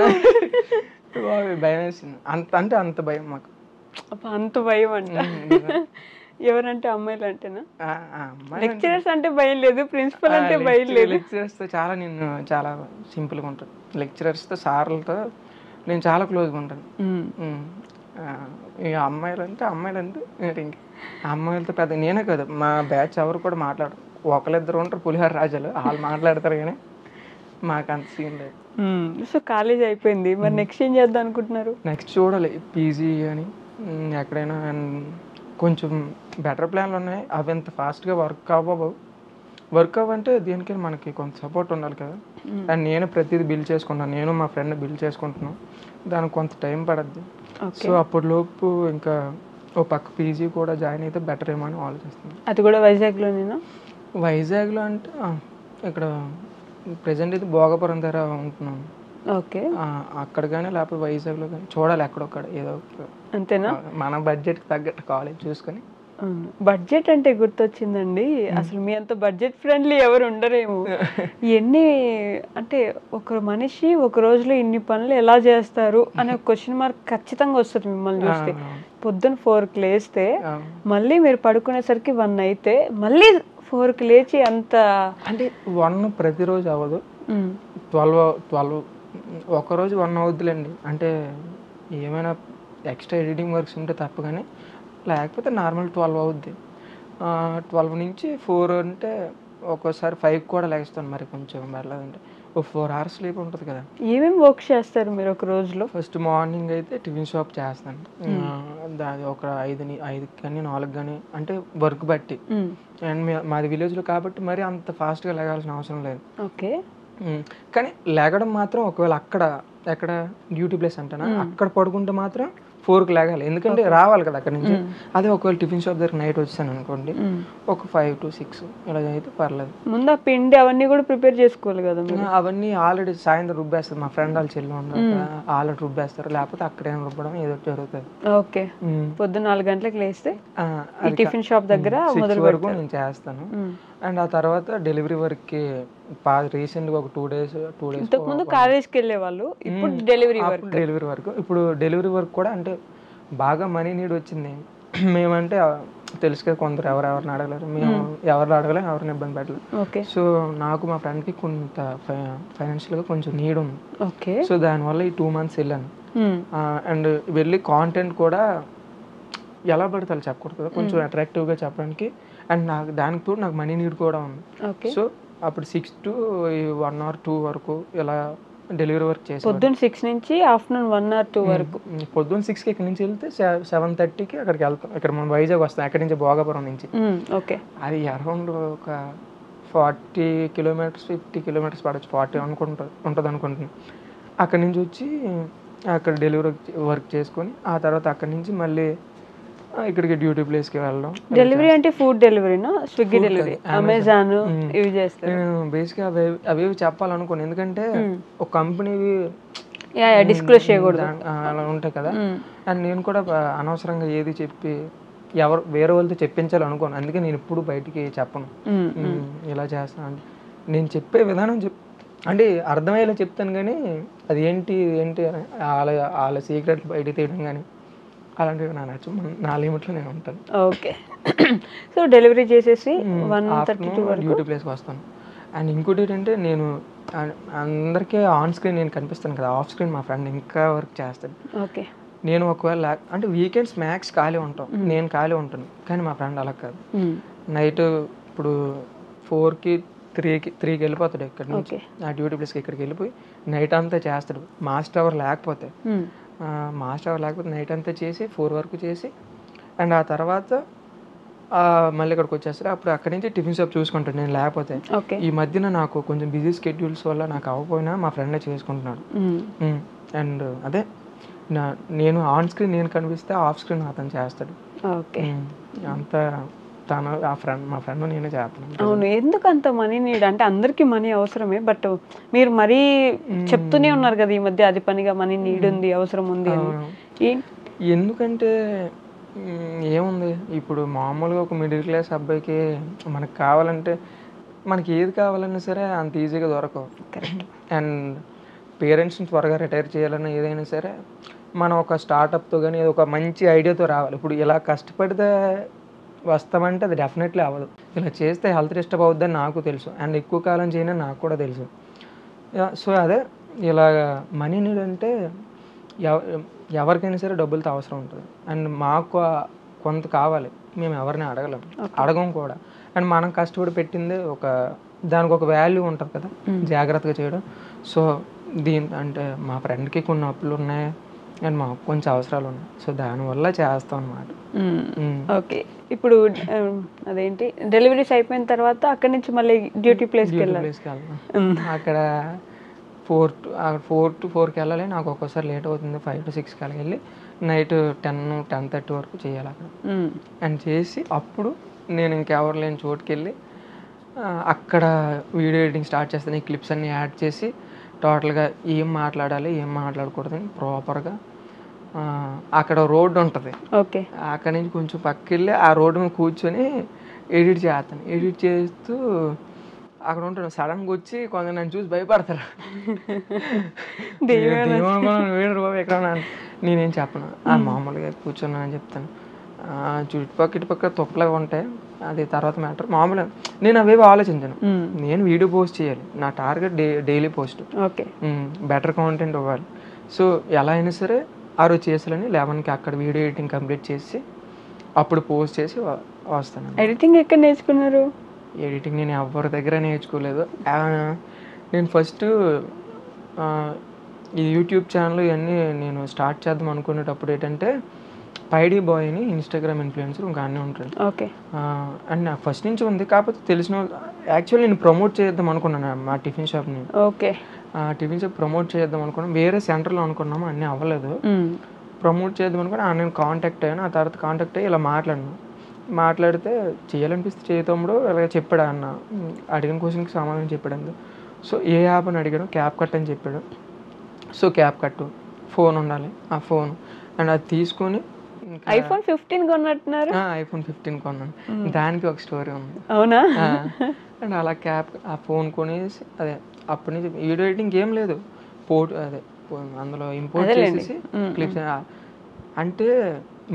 బాబు భయం వేసింది. అంత భయం మాకు. అంత భయం అంట. ఎవరంటే అమ్మాయిలు అంటేనా? లెక్చరర్స్ అంటే భయం లేదు, ప్రిన్సిపల్ అంటే భయం లేదు. లెక్చరర్స్తో నేను చాలా సింపుల్గా ఉంటాను. లెక్చరర్స్తో సార్లతో నేను చాలా క్లోజ్గా ఉంటాను. ఇక అమ్మాయిలు అంటే ఇంకా అమ్మాయిలతో పెద్ద నేనే కదా మా బ్యాచ్ ఎవరు కూడా మాట్లాడరు. ఒకరిద్దరు ఉంటారు పులిహార రాజాలు, వాళ్ళు మాట్లాడతారు కానీ మాకు అంత సీన్ లేదు. సో కాలేజ్ అయిపోయింది, మరి నెక్స్ట్ ఏం చేద్దాం అనుకుంటున్నారు? నెక్స్ట్ చూడాలి పీజీ అని ఎక్కడైనా. కొంచెం బెటర్ ప్లాన్లు ఉన్నాయి, అవి ఎంత ఫాస్ట్గా వర్క్ అవ్వంటే దేనికైనా మనకి కొంత సపోర్ట్ ఉండాలి కదా. అండ్ నేను ప్రతిదీ బిల్ చేసుకుంటాను, నేను మా ఫ్రెండ్ బిల్ చేసుకుంటున్నాం. దానికి కొంత టైం పడద్ది. సో అప్పటిలోపు ఇంకా ఓ పక్క పీజీ కూడా జాయిన్ అయితే బెటర్ ఏమో అని ఆలోచిస్తున్నాను. అది కూడా వైజాగ్లోనేనా? వైజాగ్లో అంటే ఇక్కడ ప్రజెంట్ అయితే భోగపురం దగ్గర ఉంటున్నాను. ఓకే, అక్కడ కానీ లేకపోతే వైజాగ్లో కానీ చూడాలి ఎక్కడొక్కడ ఏదో. అంతేనా? మన బడ్జెట్కి తగ్గట్టు కాలేజ్ చూసుకొని. బడ్జెట్ అంటే గుర్తొచ్చిందండి, అసలు మీ అంత బడ్జెట్ ఫ్రెండ్లీ ఎవరు ఉండరేమో. ఎన్ని అంటే ఒక మనిషి ఒక రోజులో ఇన్ని పనులు ఎలా చేస్తారు అనే క్వశ్చన్ మార్క్ ఖచ్చితంగా వస్తుంది మిమ్మల్ని చూస్తే. పొద్దున్న 4కి లేస్తే మళ్ళీ మీరు పడుకునేసరికి 1 అయితే మళ్ళీ 4కి లేచి అంత అంటే 1 ప్రతిరోజు అవ్వదు, 12 ఒకరోజు 1 అవుద్దులేండి. అంటే ఏమైనా ఎక్స్ట్రా ఎడిటింగ్ వర్క్స్ ఉంటే తప్ప కానీ లేకపోతే నార్మల్ 12 అవుద్ది. 12 నుంచి 4 అంటే ఒక్కోసారి 5 కూడా లేస్తాను. మరి కొంచెం వెళ్ళదంటే ఒక 4 hours స్లీప్ ఉంటుంది కదా. ఏమేమి వర్క్ చేస్తారు మీరు ఒక రోజులో? ఫస్ట్ మార్నింగ్ అయితే టిఫిన్ షాప్ చేస్తాను. దాని ఒక 5 కానీ 4 కానీ అంటే వర్క్ బట్టి. అండ్ మాది విలేజ్లో కాబట్టి మరి అంత ఫాస్ట్గా లేగాల్సిన అవసరం లేదు. ఓకే, కానీ లేగడం మాత్రం ఒకవేళ ఎక్కడ డ్యూటీ ప్లేస్ అంటానా అక్కడ పడుకుంటే మాత్రం 4కి లేగాలి, ఎందుకంటే రావాలి కదా అక్కడ నుంచి. అదే ఒకవేళ టిఫిన్ షాప్ దగ్గర నైట్ వచ్చాను అనుకోండి, ఒక 5 to 6 ఇలా అయితే పర్లేదు. ముందు ఆ పిండి అవన్నీ కూడా ప్రిపేర్ చేసుకోవాలి కదా మీరు? అవన్నీ ఆల్రెడీ సాయంత్రం రుబ్బేస్తారు, మా ఫ్రెండ్ వాళ్ళు చెల్లి ఉన్నారు ఆల్రెడీ రుబ్బేస్తారు, లేకపోతే అక్కడేం రుబ్బడం ఏదో జరుగుతుంది. ఓకే, పొద్దున్న 4 గంటలకు లేస్తే టిఫిన్ షాప్ దగ్గర 6 వరకు నేను చేస్తాను. అండ్ ఆ తర్వాత డెలివరీ వర్క్కి రీసెంట్గా ఒక 2 days ఇంతకుముందు కాలేజ్కి వెళ్ళే వాళ్ళు, ఇప్పుడు డెలివరీ వర్క్. ఇప్పుడు డెలివరీ వర్క్ కూడా అంటే బాగా మనీ నీడ్ వచ్చింది. మేమంటే తెలుసు కదా, కొందరు ఎవరెవరిని అడగలేరు, మేము ఎవరిని అడగలేము, ఎవరిని ఇబ్బంది పెట్టలేదు. సో నాకు మా ఫ్రెండ్కి కొంత ఫైనాన్షియల్గా కొంచెం నీడ్ ఉంది. సో దానివల్ల ఈ 2 months వెళ్ళాను. అండ్ వెళ్ళి కాంటెంట్ కూడా ఎలా పడితే అలా చెప్పకూడదు కదా, కొంచెం అట్రాక్టివ్గా చెప్పడానికి. అండ్ దానికి తోడు నాకు మనీ నీడ్ కూడా ఉంది. సో అప్పుడు 6 to 1 or 2 వరకు ఇలా డెలివరీ వర్క్ చేసి పొద్దున్న 6 నుంచి ఆఫ్టర్నూన్ 1 or 2 వరకు. పొద్దున్న 6కి ఇక్కడ నుంచి వెళ్తే 7:30కి అక్కడికి వెళ్తాం. ఇక్కడ మనం వైజాగ్ వస్తాం, అక్కడి నుంచి భోగాపురం నుంచి. ఓకే, అది అరౌండ్ ఒక 40 kilometers 50 kilometers పడవచ్చు, 40 ఉంటుంది అనుకుంటున్నాను. అక్కడి నుంచి వచ్చి అక్కడ డెలివరీ వర్క్ చేసుకొని ఆ తర్వాత అక్కడి నుంచి మళ్ళీ ఇక్కడికి డ్యూటీ ప్లేస్కి వెళ్ళడం. డెలివరీ అంటే ఫుడ్ డెలివరీనా, స్విగ్గీ డెలివరీ, అమెజాన్ ఇవి చేస్తాను. నేను బేసిక్గా అవి చెప్పాలనుకోను, ఎందుకంటే ఒక కంపెనీవి డిస్క్లోజ్ చేయకూడదు అలా ఉంటాయి కదా. అండ్ నేను కూడా అనవసరంగా ఏది చెప్పి వేరే వాళ్ళతో చెప్పించాలనుకోను, అందుకే నేను ఎప్పుడు బయటికి చెప్పను ఇలా చేస్తాను. నేను చెప్పే విధానం అంటే అర్థమయ్యేలా చెప్తాను, కానీ అది ఏంటి వాళ్ళ సీక్రెట్ బయట తీయడం కానీ అలాంటివి నా నచ్చు, నా లిమిట్లో నేను ఉంటాను. ఓకే, సో డెలివరీ చేసేసి 1:32 వరకు డ్యూటీ ప్లేస్కి వస్తాను. అండ్ ఇంకోటి ఏంటంటే నేను అందరికీ ఆన్ స్క్రీన్ నేను కనిపిస్తాను కదా, ఆఫ్ స్క్రీన్ మా ఫ్రెండ్ ఇంకా వర్క్ చేస్తాడు. ఓకే, నేను ఒకవేళ అంటే వీకెండ్స్ మ్యాక్స్ ఖాళీ ఉంటాం, నేను ఖాళీ ఉంటాను, కానీ మా ఫ్రెండ్ అలా కాదు. నైట్ ఇప్పుడు 4కి 3కి వెళ్ళిపోతాడు ఇక్కడ నుంచి, ఆ డ్యూటీ ప్లేస్కి ఇక్కడికి వెళ్ళిపోయి నైట్ అంతా చేస్తాడు. మాస్టర్ అవర్ లేకపోతే నైట్ అంతా చేసి 4 వరకు చేసి, అండ్ ఆ తర్వాత మళ్ళీ ఇక్కడికి వచ్చేస్తారు. అప్పుడు అక్కడి నుంచి టిఫిన్ షాప్ చూసుకుంటాడు నేను లేకపోతే. ఈ మధ్యన నాకు కొంచెం బిజీ స్కెడ్యూల్స్ వల్ల నాకు అవ్వకపోయినా మా ఫ్రెండే చేసుకుంటున్నాడు. అండ్ అదే నేను ఆన్ స్క్రీన్ నేను కనిపిస్తే ఆఫ్ స్క్రీన్ అతను చేస్తాడు. అంత మా ఫ్రెండ్ నేనే చేస్తాను. అవును, ఎందుకు అంత మనీ నీడ్ అంటే అందరికీ మనీ అవసరమే, బట్ మీరు మరీ చెప్తూనే ఉన్నారు కదా ఈ మధ్య అది పనిగా మనీ నీడ్ ఉంది, అవసరం ఉంది అని. ఎందుకంటే ఏముంది, ఇప్పుడు మామూలుగా ఒక మిడిల్ క్లాస్ అబ్బాయికి మనకు కావాలంటే మనకి ఏది కావాలన్నా సరే అంత ఈజీగా దొరకవు. అండ్ పేరెంట్స్ని త్వరగా రిటైర్ చేయాలన్నా ఏదైనా సరే మనం ఒక స్టార్టప్తో కానీ ఒక మంచి ఐడియాతో రావాలి. ఇప్పుడు ఇలా కష్టపడితే వస్తామంటే అది డెఫినెట్లీ అవ్వదు. ఇలా చేస్తే హెల్త్ డిస్టర్బ్ అవుద్దని నాకు తెలుసు, అండ్ ఎక్కువ కాలం చేయని నాకు కూడా తెలుసు. సో అదే ఇలా మనీ నీడ్ అంటే ఎవరికైనా సరే డబ్బులతో అవసరం ఉంటుంది. అండ్ మాకు కొంత కావాలి, మేము ఎవరిని అడగం కూడా. అండ్ మనం కష్టపడి పెట్టింది దానికి ఒక వాల్యూ ఉంటుంది కదా, జాగ్రత్తగా చేయడం. సో అంటే మా ఫ్రెండ్కి కొన్ని అప్పులు ఉన్నాయి అండ్ మాకు కొంచెం అవసరాలు ఉన్నాయి, సో దానివల్ల చేస్తాం అన్నమాట. ఓకే, ఇప్పుడు అదేంటి డెలివరీస్ అయిపోయిన తర్వాత అక్కడి నుంచి మళ్ళీ డ్యూటీ ప్లేస్కి వెళ్ళాలి. అక్కడ 4 to 4కి వెళ్ళాలి. నాకు ఒక్కోసారి లేట్ అవుతుంది, 5 to 6కి అలాగ వెళ్ళి నైట్ 10-10:30 వరకు చేయాలి అక్కడ. అండ్ చేసి అప్పుడు నేను ఇంకెవరు లేని చోటుకి వెళ్ళి అక్కడ వీడియో ఎడిటింగ్ స్టార్ట్ చేస్తాను. ఈ క్లిప్స్ అన్నీ యాడ్ చేసి టోటల్గా ఏం మాట్లాడాలి ఏం మాట్లాడకూడదని ప్రాపర్గా అక్కడ రోడ్డు ఉంటుంది, అక్కడ నుంచి కొంచెం పక్కకి వెళ్ళి ఆ రోడ్డు మీద కూర్చొని ఎడిట్ చేస్తాను. ఎడిట్ చేస్తూ అక్కడ ఉంటాను. సడన్గా వచ్చి కొంచెం నన్ను చూసి భయపడతారు, ఎక్కడ నేనేం చెప్పను, మామూలుగా కూర్చున్నానని చెప్తాను. ఇటుపక్క తొప్పలాగా ఉంటాయి, అది తర్వాత మ్యాటర్. మామూలుగా నేను అవేవి ఆలోచించాను, నేను వీడియో పోస్ట్ చేయాలి, నా target daily post, better content ఇవ్వాలి. సో ఎలా అయినా సరే ఆ రోజు చేసాలని 11కి అక్కడ వీడియో ఎడిటింగ్ కంప్లీట్ చేసి అప్పుడు పోస్ట్ చేసి వస్తాను. ఎడిటింగ్ ఎక్కడ నేర్చుకున్నారు? ఎడిటింగ్ నేను ఎవరి దగ్గర నేర్చుకోలేదు. నేను ఫస్ట్ ఈ యూట్యూబ్ ఛానల్ ఇవన్నీ నేను స్టార్ట్ చేద్దాం అనుకునేటప్పుడు ఏంటంటే పైడీ బాయ్ అని ఇన్స్టాగ్రామ్ ఇన్ఫ్లుయెన్సర్ ఇంకా అన్నీ ఉంటాడు. ఓకే. అండ్ నాకు ఫస్ట్ నుంచి ఉంది, కాకపోతే తెలిసిన యాక్చువల్లీ నేను ప్రమోట్ చేద్దాం అనుకున్నాను మా టిఫిన్ షాప్ని. ఓకే. టిఫిన్ షాప్ ప్రమోట్ చేద్దాం అనుకున్నాం, వేరే సెంటర్లో అనుకున్నాము, అన్నీ అవ్వలేదు. ప్రమోట్ చేద్దాం అనుకుని నేను కాంటాక్ట్ అయ్యాను. ఆ తర్వాత కాంటాక్ట్ అయ్యి ఇలా మాట్లాడితే చేయాలనిపిస్తే చేయతమ్ముడు ఇలా చెప్పాడు అన్న, అడిగిన క్వశ్చన్కి సమాధానం చెప్పాడు. సో ఏ యాప్ అని అడిగాడు, క్యాప్ కట్ అని చెప్పాడు. సో క్యాప్ కట్టు, ఫోన్ ఉండాలి, ఆ ఫోన్ అండ్ అది తీసుకొని iPhone 15 కొన్నట్టున్నారు. iPhone 15 కొన్నాను. దానికి ఒక స్టోరీ ఉంది. అవునా? అండ్ అలా ఆ ఫోన్ కొనేసి అదే అప్పటి నుంచి వీడియో ఎడిటింగ్ ఏం లేదు, అదే అందులో ఇంపోర్ట్ చేసేసి క్లిప్స్. అంటే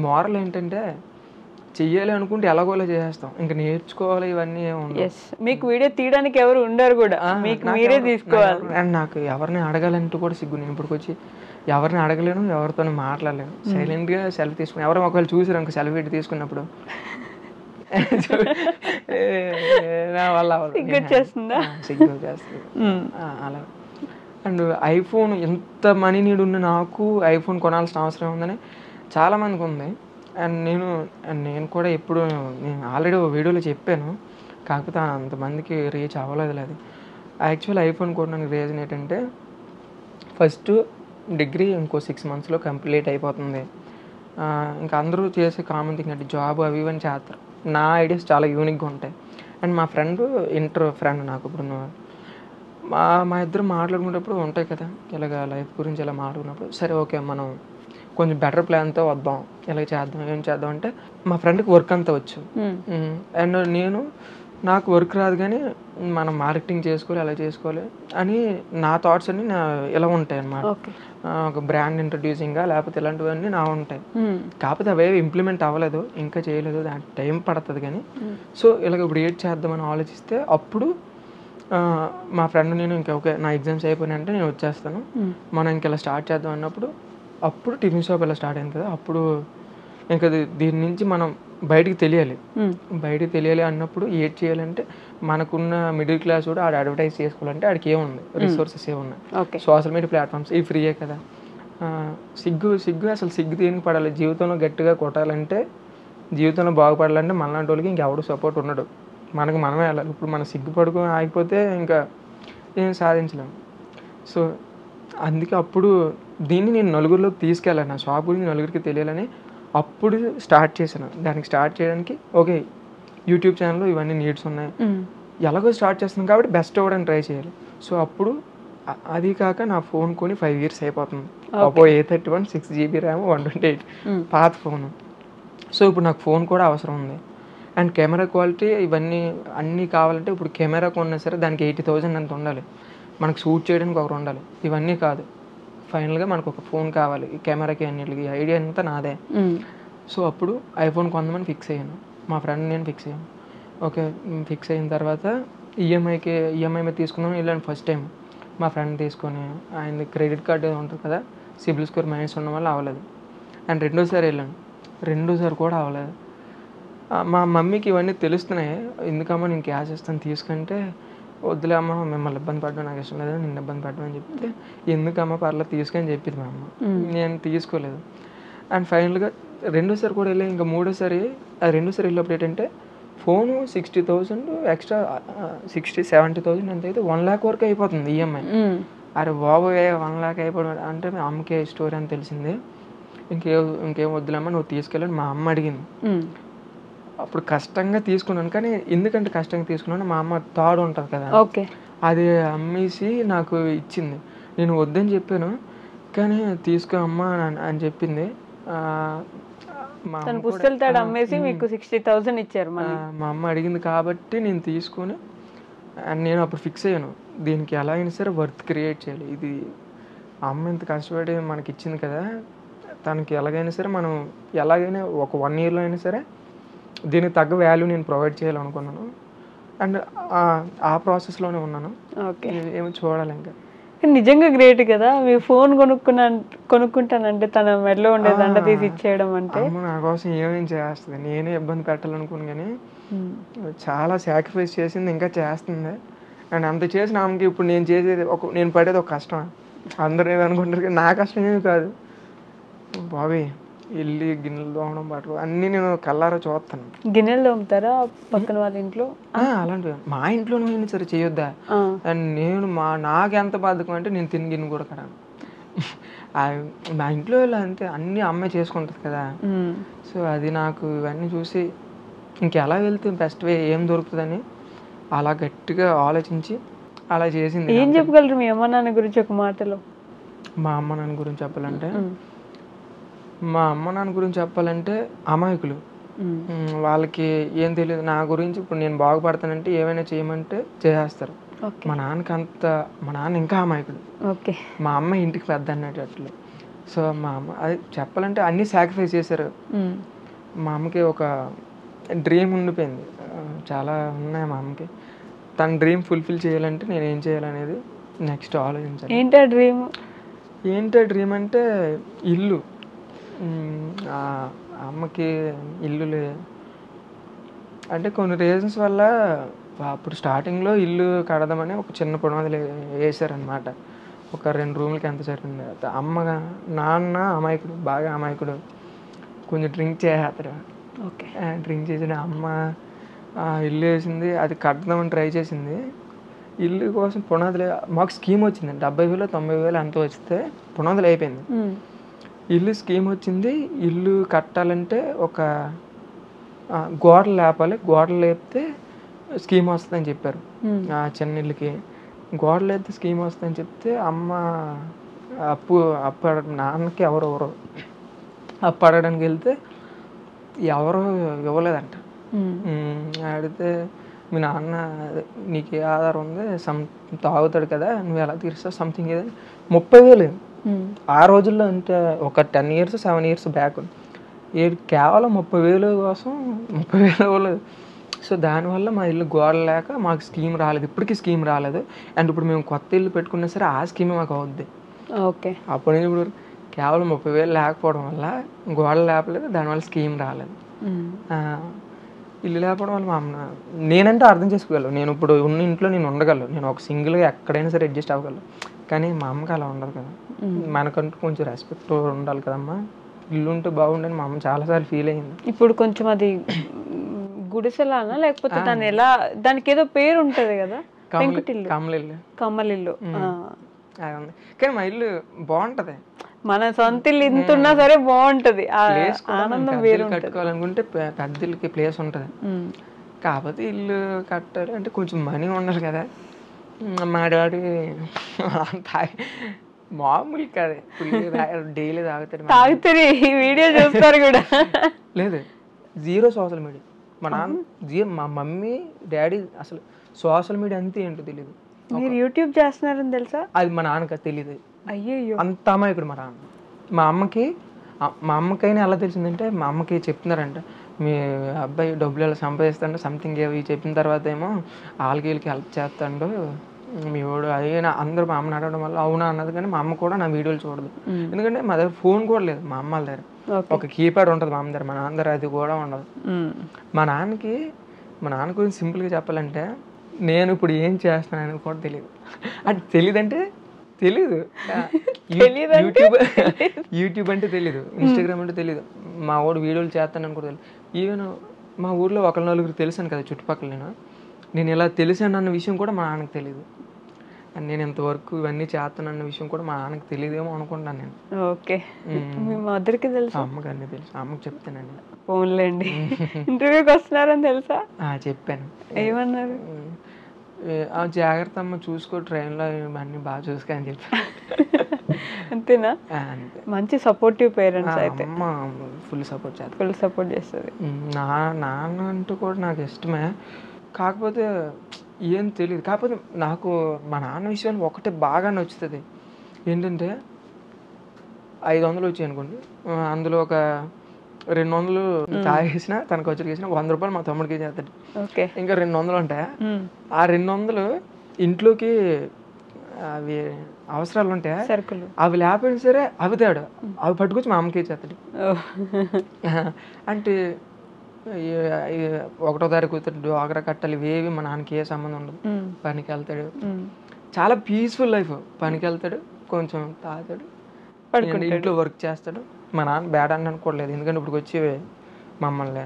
మోరల్ ఏంటంటే చెయ్యాలి అనుకుంటే ఎలాగోలా చేసేస్తాం, ఇంకా నేర్చుకోవాలి ఇవన్నీ ఏముండవు. మీకు వీడియో తీయడానికి ఎవరు ఉండరు కూడా, మీకు మీరే తీసుకోవాలి. అండ్ నాకు ఎవరిని అడగాలంటూ కూడా సిగ్గు. నేను ఇప్పటికి వచ్చి ఎవరిని అడగలేను, ఎవరితో మాట్లాడలేను, సైలెంట్గా సెల్ఫీ తీసుకుని ఎవరో ఒకవేళ చూసారు అనుకో సెల్ఫీ తీసుకున్నప్పుడు నా వల్ల సిగ్గు వచ్చేస్తుంది. అలా. అండ్ ఐఫోన్ ఎంత మనీ నీడ్ ఉన్న నాకు ఐఫోన్ కొనాల్సిన అవసరం ఉందని చాలామందికి ఉంది. అండ్ నేను కూడా ఎప్పుడు నేను ఆల్రెడీ వీడియోలో చెప్పాను, కాకపోతే అంతమందికి రీచ్ అవ్వలేదు. అది యాక్చువల్ ఐఫోన్ కొనడానికి రీజన్ ఏంటంటే ఫస్ట్ డిగ్రీ ఇంకో 6 monthsలో కంప్లీట్ అయిపోతుంది. ఇంకా అందరూ చేసే కామన్ థింగ్ అంటే జాబ్ అవి ఇవన్నీ చేస్తారు. నా ఐడియాస్ చాలా యూనిక్గా ఉంటాయి. అండ్ మా ఫ్రెండ్ ఇంటర్ ఫ్రెండ్ నాకు ఇప్పుడు మా ఇద్దరు మాట్లాడుకునేటప్పుడు ఉంటాయి కదా ఇలాగ లైఫ్ గురించి ఇలా మాట్లాడుకున్నప్పుడు, సరే ఓకే మనం కొంచెం బెటర్ ప్లాన్తో వద్దాం, ఇలా చేద్దాం, ఏం చేద్దాం అంటే మా ఫ్రెండ్కి వర్క్ అంతా వచ్చు. అండ్ నాకు వర్క్ రాదు కానీ మనం మార్కెటింగ్ చేసుకోవాలి, అలా చేసుకోవాలి అని నా థాట్స్ అన్ని ఇలా ఉంటాయి అన్నమాట. ఒక బ్రాండ్ ఇంట్రడ్యూసింగ్గా లేకపోతే ఇలాంటివన్నీ నా ఉంటాయి. కాకపోతే అవేవి ఇంప్లిమెంట్ అవ్వలేదు, ఇంకా చేయలేదు, దానికి టైం పడుతుంది. కానీ సో ఇలాగ ఇప్పుడు ఏడ్ చేద్దామని ఆలోచిస్తే అప్పుడు మా ఫ్రెండ్ నేను ఇంకా ఓకే నా ఎగ్జామ్స్ అయిపోయినాయంటే నేను వచ్చేస్తాను, మనం ఇంక ఇలా స్టార్ట్ చేద్దాం అన్నప్పుడు అప్పుడు టిఫిన్ షాప్ ఇలా స్టార్ట్ అయింది కదా. అప్పుడు ఇంకా దీని నుంచి మనం బయటికి తెలియాలి అన్నప్పుడు ఏడ్ చేయాలంటే మనకున్న మిడిల్ క్లాస్ కూడా ఆడ అడ్వర్టైజ్ చేసుకోవాలంటే ఆడికి ఏముంది, రిసోర్సెస్ ఏమున్నాయి, సోషల్ మీడియా ప్లాట్ఫామ్స్ ఇవి ఫ్రీయే కదా. సిగ్గు అసలు సిగ్గు దేనికి పడాలి, జీవితంలో గట్టిగా కొట్టాలంటే, జీవితంలో బాగుపడాలంటే మనలాంటి వాళ్ళకి ఇంకెవడు సపోర్ట్ ఉండడు, మనకు మనమే వెళ్ళాలి. ఇప్పుడు మనం సిగ్గుపడుకొని ఆగిపోతే ఇంకా ఏం సాధించలేము. సో అందుకే అప్పుడు దీన్ని నేను నలుగురిలోకి తీసుకెళ్ళాను, నా షాప్ గురించి నలుగురికి తెలియాలని అప్పుడు స్టార్ట్ చేశాను. దానికి స్టార్ట్ చేయడానికి ఓకే యూట్యూబ్ ఛానల్లో ఇవన్నీ నీడ్స్ ఉన్నాయి, ఎలాగో స్టార్ట్ చేస్తున్నాం కాబట్టి బెస్ట్ అవ్వడానికి ట్రై చేయాలి. సో అప్పుడు అది కాక నా ఫోన్ కొని 5 years అయిపోతుంది. Oppo A31 6GB RAM 128 పాత ఫోను. సో ఇప్పుడు నాకు ఫోన్ కూడా అవసరం ఉంది. అండ్ కెమెరా క్వాలిటీ ఇవన్నీ అన్నీ కావాలంటే ఇప్పుడు కెమెరా కొన్నా సరే దానికి 80,000 అంత ఉండాలి, మనకు షూట్ చేయడానికి ఒకరు ఉండాలి. ఇవన్నీ కాదు, ఫైనల్గా మనకు ఒక ఫోన్ కావాలి, ఈ కెమెరాకి అన్నిటికి ఐడియా అంతా నాదే. సో అప్పుడు ఐఫోన్ కొందామని ఫిక్స్ అయ్యాను, మా ఫ్రెండ్ నేను ఫిక్స్ అయ్యాను. ఓకే ఫిక్స్ అయిన తర్వాత ఈఎంఐ మీద తీసుకుందామని వెళ్ళాను ఫస్ట్ టైం. మా ఫ్రెండ్ తీసుకొని ఆయన క్రెడిట్ కార్డు ఉంటుంది కదా, సిబిల్ స్కోర్ మైనస్ ఉండడం వల్ల అవ్వలేదు. అండ్ రెండోసారి వెళ్ళాను, రెండోసారి కూడా అవ్వలేదు. మా మమ్మీకి ఇవన్నీ తెలుస్తున్నాయి, ఎందుకమ్మా నేను క్యాష్ ఇస్తాను తీసుకుంటే, వద్దులే అమ్మ మిమ్మల్ని ఇబ్బంది పడడం నాకు ఇష్టం లేదు, నిన్ను ఇబ్బంది పడడం అని చెప్తే, ఎందుకమ్మా పర్లేదు తీసుకొని చెప్పింది మా అమ్మ. నేను తీసుకోలేదు. అండ్ ఫైనల్గా రెండోసారి కూడా వెళ్ళి ఇంకా మూడోసారి వెళ్ళినప్పుడు ఏంటంటే ఫోను 60,000 ఎక్స్ట్రా 60-70,000 ఎంత అయితే 1 lakh వరకు అయిపోతుంది ఈఎంఐ. అరే బాబు 1 lakh అయిపోవడం అంటే మా అమ్మకే స్టోరీ అని తెలిసింది. ఇంకేం వద్దులేమ్మా నువ్వు తీసుకెళ్ళని మా అమ్మ అడిగింది. అప్పుడు కష్టంగా తీసుకున్నాను, కానీ ఎందుకంటే కష్టంగా తీసుకున్నాను, మా అమ్మ తాడు ఉంటుంది కదా అది అమ్మేసి నాకు ఇచ్చింది. నేను వద్దని చెప్పాను కానీ తీసుకో అమ్మా అని చెప్పింది. మా అమ్మ అడిగింది కాబట్టి నేను తీసుకొని నేను అప్పుడు ఫిక్స్ అయ్యాను, దీనికి ఎలా అయినా సరే వర్త్ క్రియేట్ చేయాలి. ఇది అమ్మ ఇంత కష్టపడి మనకి ఇచ్చింది కదా, తనకి ఎలాగైనా సరే మనం ఎలాగైనా ఒక 1 yearలో అయినా సరే దీనికి తగ్గ వాల్యూ నేను ప్రొవైడ్ చేయాలనుకున్నాను. అండ్ ఆ ప్రాసెస్లోనే ఉన్నాను. ఏమో చూడాలి ఇంకా. నిజంగా గ్రేట్ కదా, మీ ఫోన్ కొనుక్కుంటానంటే తన మెడలో ఉండే దండ తీసి ఇచ్చేయడం అంటే. నా కోసం ఏమేం చేస్తుంది, నేనే ఇబ్బంది పెట్టాలనుకున్నాను కానీ చాలా సాక్రిఫైస్ చేసింది, ఇంకా చేస్తుంది. అండ్ అంత చేసిన ఆమెకి ఇప్పుడు నేను పడేది ఒక కష్టం. అందరూ ఏమనుకుంటారు, నా కష్టం ఏమి కాదు బాబీ, వెళ్ళి గిన్నెలు తోమడం పట్టుకో అన్నీ నేను కల్లారా చూస్తాను. గిన్నెలు తోముతారా పక్కన వాళ్ళ ఇంట్లో? అలాంటివి మా ఇంట్లోనే అయినా సరే చేయొద్దా? అండ్ నేను నాకు ఎంత బాధకం అంటే నేను తిని గిన్నె కూడా కడాను. మా ఇంట్లో అంతే అన్నీ అమ్మాయి చేసుకుంటుంది కదా. సో అది నాకు ఇవన్నీ చూసి ఇంకెలా వెళ్తే బెస్ట్ వే ఏం దొరుకుతుందని అలా గట్టిగా ఆలోచించి అలా చేసింది. ఏం చెప్పగలరు మీ అమ్మ నాన్న గురించి ఒక మాటలో? మా అమ్మ నాన్న గురించి చెప్పాలంటే అమాయకులు. వాళ్ళకి ఏం తెలియదు నా గురించి. ఇప్పుడు నేను బాగుపడతానంటే ఏమైనా చేయమంటే చేసేస్తారు. మా నాన్న ఇంకా అమాయకుడు. మా అమ్మ ఇంటికి పెద్ద అన్నట్లు. సో మా అమ్మ అది చెప్పాలంటే అన్నీ సాక్రిఫైస్ చేశారు. మా అమ్మకి ఒక డ్రీమ్ ఉండిపోయింది, చాలా ఉన్నాయి మా అమ్మకి. తన డ్రీమ్ ఫుల్ఫిల్ చేయాలంటే నేను ఏం చేయాలనేది నెక్స్ట్ ఆలోచించాను. ఏంటో డ్రీమ్ అంటే ఇల్లు. అమ్మకి ఇల్లు అంటే కొన్ని రీజన్స్ వల్ల అప్పుడు స్టార్టింగ్లో ఇల్లు కడదామని ఒక చిన్న పునాదులు వేసారనమాట. ఒక 2 రూమ్లకి ఎంత సరిపోయింది. నాన్న అమాయకుడు, బాగా అమాయకుడు, కొంచెం డ్రింక్ చేసేస్తాడు. డ్రింక్ చేసిన అమ్మ ఇల్లు వేసింది, అది కడదామని ట్రై చేసింది. ఇల్లు కోసం పునాదులు మాకు స్కీమ్ వచ్చింది, 70,000 90,000 అంత వస్తే పునాదులు అయిపోయింది. ఇల్లు స్కీమ్ వచ్చింది. ఇల్లు కట్టాలంటే ఒక గోడలు లేపాలి, గోడలు లేపితే స్కీమ్ వస్తుందని చెప్పారు. చిన్న ఇల్లుకి గోడలు లేపితే స్కీమ్ వస్తుందని చెప్తే అమ్మ అప్పు నాన్నకి ఎవరు అప్పు అడగడానికి వెళ్తే ఎవరు ఇవ్వలేదంట. అడిగితే మీ నాన్న నీకు ఏ ఆధారం ఉంది, తాగుతాడు కదా, నువ్వు ఎలా తీరుస్తావు సంథింగ్ ఏదని 30,000 ఆ రోజుల్లో. అంటే ఒక 10 years 7 years బ్యాక్ కేవలం 30,000 కోసం 30,000 ఇవ్వలేదు. సో దానివల్ల మా ఇల్లు గోడ లేక మాకు స్కీమ్ రాలేదు, ఇప్పటికీ స్కీమ్ రాలేదు. అండ్ ఇప్పుడు మేము కొత్త ఇల్లు పెట్టుకున్నా సరే ఆ స్కీమే మాకు అవుద్ది. అప్పుడు ఇప్పుడు కేవలం 30,000 లేకపోవడం వల్ల గోడ లేపలేదు, దానివల్ల స్కీమ్ రాలేదు. ఇల్లు లేకపోవడం వల్ల మా అమ్మ నేనంటే అర్థం చేసుకోగలను. నేను ఇప్పుడు ఉన్న ఇంట్లో నేను ఉండగలను, నేను ఒక సింగిల్గా ఎక్కడైనా సరే అడ్జస్ట్ అవ్వగలను. కానీ మా అమ్మకి అలా ఉండదు కదా. మనకంటూ కొంచెం రెస్పెక్ట్ ఉండాలి కదమ్మా, ఇల్లు ఉంటే బాగుండని మా అమ్మ చాలాసార్లు ఫీల్ అయ్యింది. ఇప్పుడు కొంచెం అది గుడిసెలానా లేకపోతే దానికి ఏదో పేరు ఉంటది కదా, కమ్మలిల్లు. కానీ మా ఇల్లు బాగుంటది, మన సొంత ఇల్లు ఇంత ఉన్నా సరే బాగుంటది. ఆనందం వేరు. కట్టుకోవాలనుకుంటే పెద్దలకి ప్లేస్ ఉంటది, కాకపోతే ఇల్లు కట్టాలి అంటే కొంచెం మనీ ఉండాలి కదా. మా డాడీ మామూలు కాదు, డైలీ తాగుతారు, వీడియో చూస్తారు కూడా. లేదు, 0 సోషల్ మీడియా. మా నాన్న మా మమ్మీ డాడీ అసలు సోషల్ మీడియా అంతే ఏంటో తెలియదు. మీరు యూట్యూబ్ చేస్తున్నారని తెలుసా? అది మా నాన్నకి తెలియదు. అయ్యో, అంత అమాయకుడు మా నాన్న. మా అమ్మకైనా ఎలా తెలిసిందంటే మా అమ్మకి చెప్తున్నారంట, మీ అబ్బాయి డబ్బులు ఎలా సంపాదిస్తాడు సంథింగ్ ఇవి చెప్పిన తర్వాత ఏమో వాళ్ళకి వీళ్ళకి హెల్ప్ చేస్తాడు మీ వాడు అయినా అందరూ మా అమ్మని అడగడం వల్ల అవునా అన్నది. కానీ మా అమ్మ కూడా నా వీడియోలు చూడదు, ఎందుకంటే మా దగ్గర ఫోన్ కూడా లేదు. మా అమ్మ వాళ్ళ దగ్గర ఒక కీప్యాడ్ ఉంటుంది, మా అమ్మ దగ్గర, మా నాన్న దగ్గర అది కూడా ఉండదు. మా నాన్న గురించి సింపుల్గా చెప్పాలంటే నేను ఇప్పుడు ఏం చేస్తున్నానని కూడా తెలియదు. అది తెలియదంటే తెలీదు, యూట్యూబ్ అంటే తెలీదు, ఇన్స్టాగ్రామ్ అంటే తెలీదు, మా వాడు వీడియోలు చేస్తానని కూడా తెలియదు. ఈవెన్ మా ఊర్లో 1-4 తెలిసాను కదా చుట్టుపక్కల, నేను ఇలా తెలిసాను అన్న విషయం కూడా మా నాన్నకి తెలియదు. అండ్ నేను ఇంతవరకు ఇవన్నీ చేస్తానన్న విషయం కూడా మా నాన్నకి తెలియదేమో అనుకుంటున్నాను నేను. ఓకే, మీ మదర్కి తెలుసు? అమ్మకి అన్నీ తెలుసు, అమ్మకి చెప్తానండి. ఫోన్లేండి, ఇంటర్వ్యూకి వస్తున్నారని తెలుసా? చెప్పాను. ఏమన్నారు? జాగ్రత్త అమ్మ, చూసుకో, ట్రైన్లో అన్నీ బాగా చూసుకో అని చెప్పాను. అంతేనా? అంతే. మంచి సపోర్టివ్ పేరెంట్స్ అయితే. అమ్మ ఫుల్ సపోర్ట్ చేస్తుంది. నాన్న అంటూ కూడా నాకు ఇష్టమే, కాకపోతే ఏం తెలియదు. కాకపోతే నాకు మా నాన్న విషయంలో ఒకటే బాగా నచ్చుతుంది ఏంటంటే 500 వచ్చాయి అనుకోండి, అందులో ఒక 200 తాగేసినా తనకు వచ్చి వేసిన 100 రూపాయలు మా తమ్ముడికి చేస్తాడు. ఇంకా 200 ఉంటాయి. ఆ 200 ఇంట్లోకి అవి అవసరాలు ఉంటాయి, సరుకులు, అవి లేకపోయినా సరే అవి తేడు, అవి పట్టుకొచ్చి మా అమ్మకి చేస్తాడు. అంటే 1వ తారీఖు డ్వాక్రా కట్టాలి, ఇవేవి మా నాన్నకి ఏ సంబంధం ఉండదు. పనికి వెళ్తాడు, చాలా పీస్ఫుల్ లైఫ్. పనికి వెళ్తాడు, కొంచెం తాగుతాడు, ఇంట్లో వర్క్ చేస్తాడు, మా నాన్న బ్యాడ్ అని అనుకోవట్లేదు, ఎందుకంటే ఇప్పుడు వచ్చి మమ్మల్ని